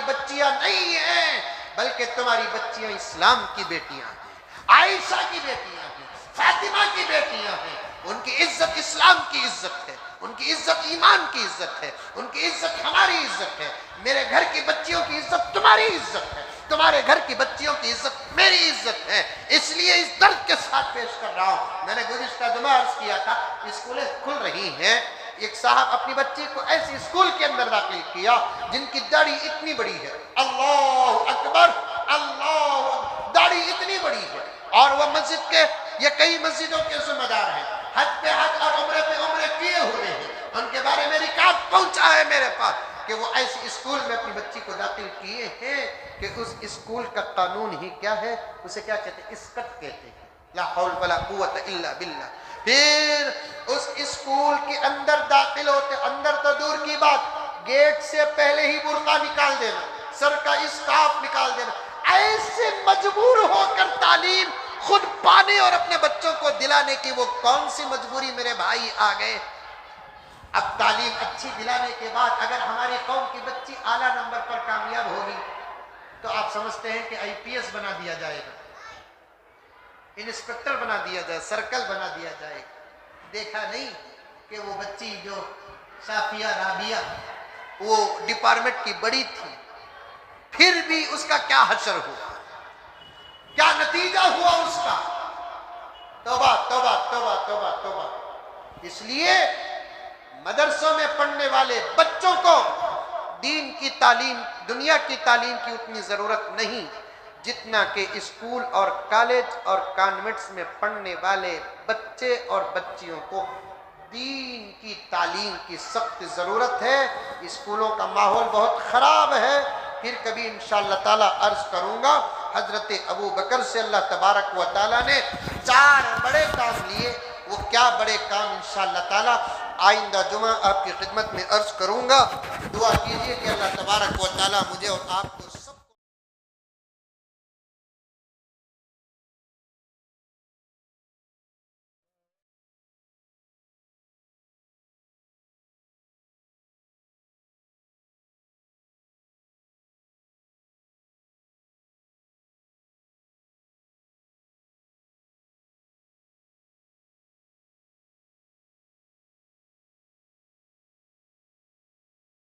Speaker 2: بچیاں نہیں ہیں، بلکہ تمہاری بچیاں اسلام کی بیٹیاں ہیں، عائشہ کی بیٹیاں ہیں، فاطمہ کی بیٹیاں ہیں۔ ان کی عزت اسلام کی عزت ہے، ان کی عزت ایمان کی عزت ہے، ان کی عزت ہماری عزت ہے۔ میرے گھر کی بچیوں کی عزت تمہاری عزت ہے، تمہارے گھر کی بچیوں کی عزت میری عزت ہے۔ اس لیے اس درد کے ساتھ پیش کر رہا ہوں۔ میں نے گزشتہ جمعہ عرض کیا تھا، اسکولیں کھل رہی ہیں، ایک صاحب اپنی بچی کو ایسی اسکول کے اندر داخل کیا جن کی داڑھی اتنی بڑی ہے، اللہ اکبر، اللہ، داڑھی اتنی بڑی ہے، اور وہ مسجد کے، یہ کئی مسجدوں کے ذمہ دار ہیں، حج پہ حج اور عمرے پہ عمرے کیے ہوئے ہیں، ان کے بارے میں ریکارڈ پہنچا ہے میرے پاس کہ وہ ایسی اسکول میں اپنی بچی کو داخل کیے ہیں کہ اس اسکول کا قانون ہی کیا ہے، اسے کیا کہتے ہیں، اسکٹ کہتے ہیں، لا حول ولا قوت الا باللہ۔ پھر اس اسکول کے اندر داخل ہوتے، اندر تو دور کی بات، گیٹ سے پہلے ہی برقع نکال دینا، سر کا اسکارف نکال دینا، ایسے مجبور ہو کر تعلیم خود پانے اور اپنے بچوں کو دلانے کی وہ کون سی مجبوری میرے بھائی آ گئے۔ اب تعلیم اچھی دلانے کے بعد اگر ہماری قوم کی بچی اعلیٰ نمبر پر کامیاب ہوگی تو آپ سمجھتے ہیں کہ IPS بنا دیا جائے گا، انسپکٹر بنا دیا جائے، سرکل بنا دیا جائے گا۔ دیکھا نہیں کہ وہ بچی جو صافیہ رابعہ وہ ڈپارٹمنٹ کی بڑی تھی، پھر بھی اس کا کیا حشر ہوا، کیا نتیجہ ہوا اس کا؟ توبہ توبہ توبہ توبہ توبہ۔ اس لیے مدرسوں میں پڑھنے والے بچوں کو دین کی تعلیم، دنیا کی تعلیم کی اتنی ضرورت نہیں جتنا کہ اسکول اور کالج اور کانوینٹس میں پڑھنے والے بچے اور بچیوں کو دین کی تعلیم کی سخت ضرورت ہے۔ اسکولوں کا ماحول بہت خراب ہے، پھر کبھی انشاءاللہ تعالیٰ عرض کروں گا۔ حضرت ابو بکر سے اللہ تبارک و تعالیٰ نے 4 بڑے کام لیے، وہ کیا بڑے کام انشاءاللہ تعالیٰ آئندہ جمعہ آپ کی خدمت میں عرض کروں گا۔ دعا کیجئے کہ اللہ تبارک و تعالیٰ مجھے اور آپ کو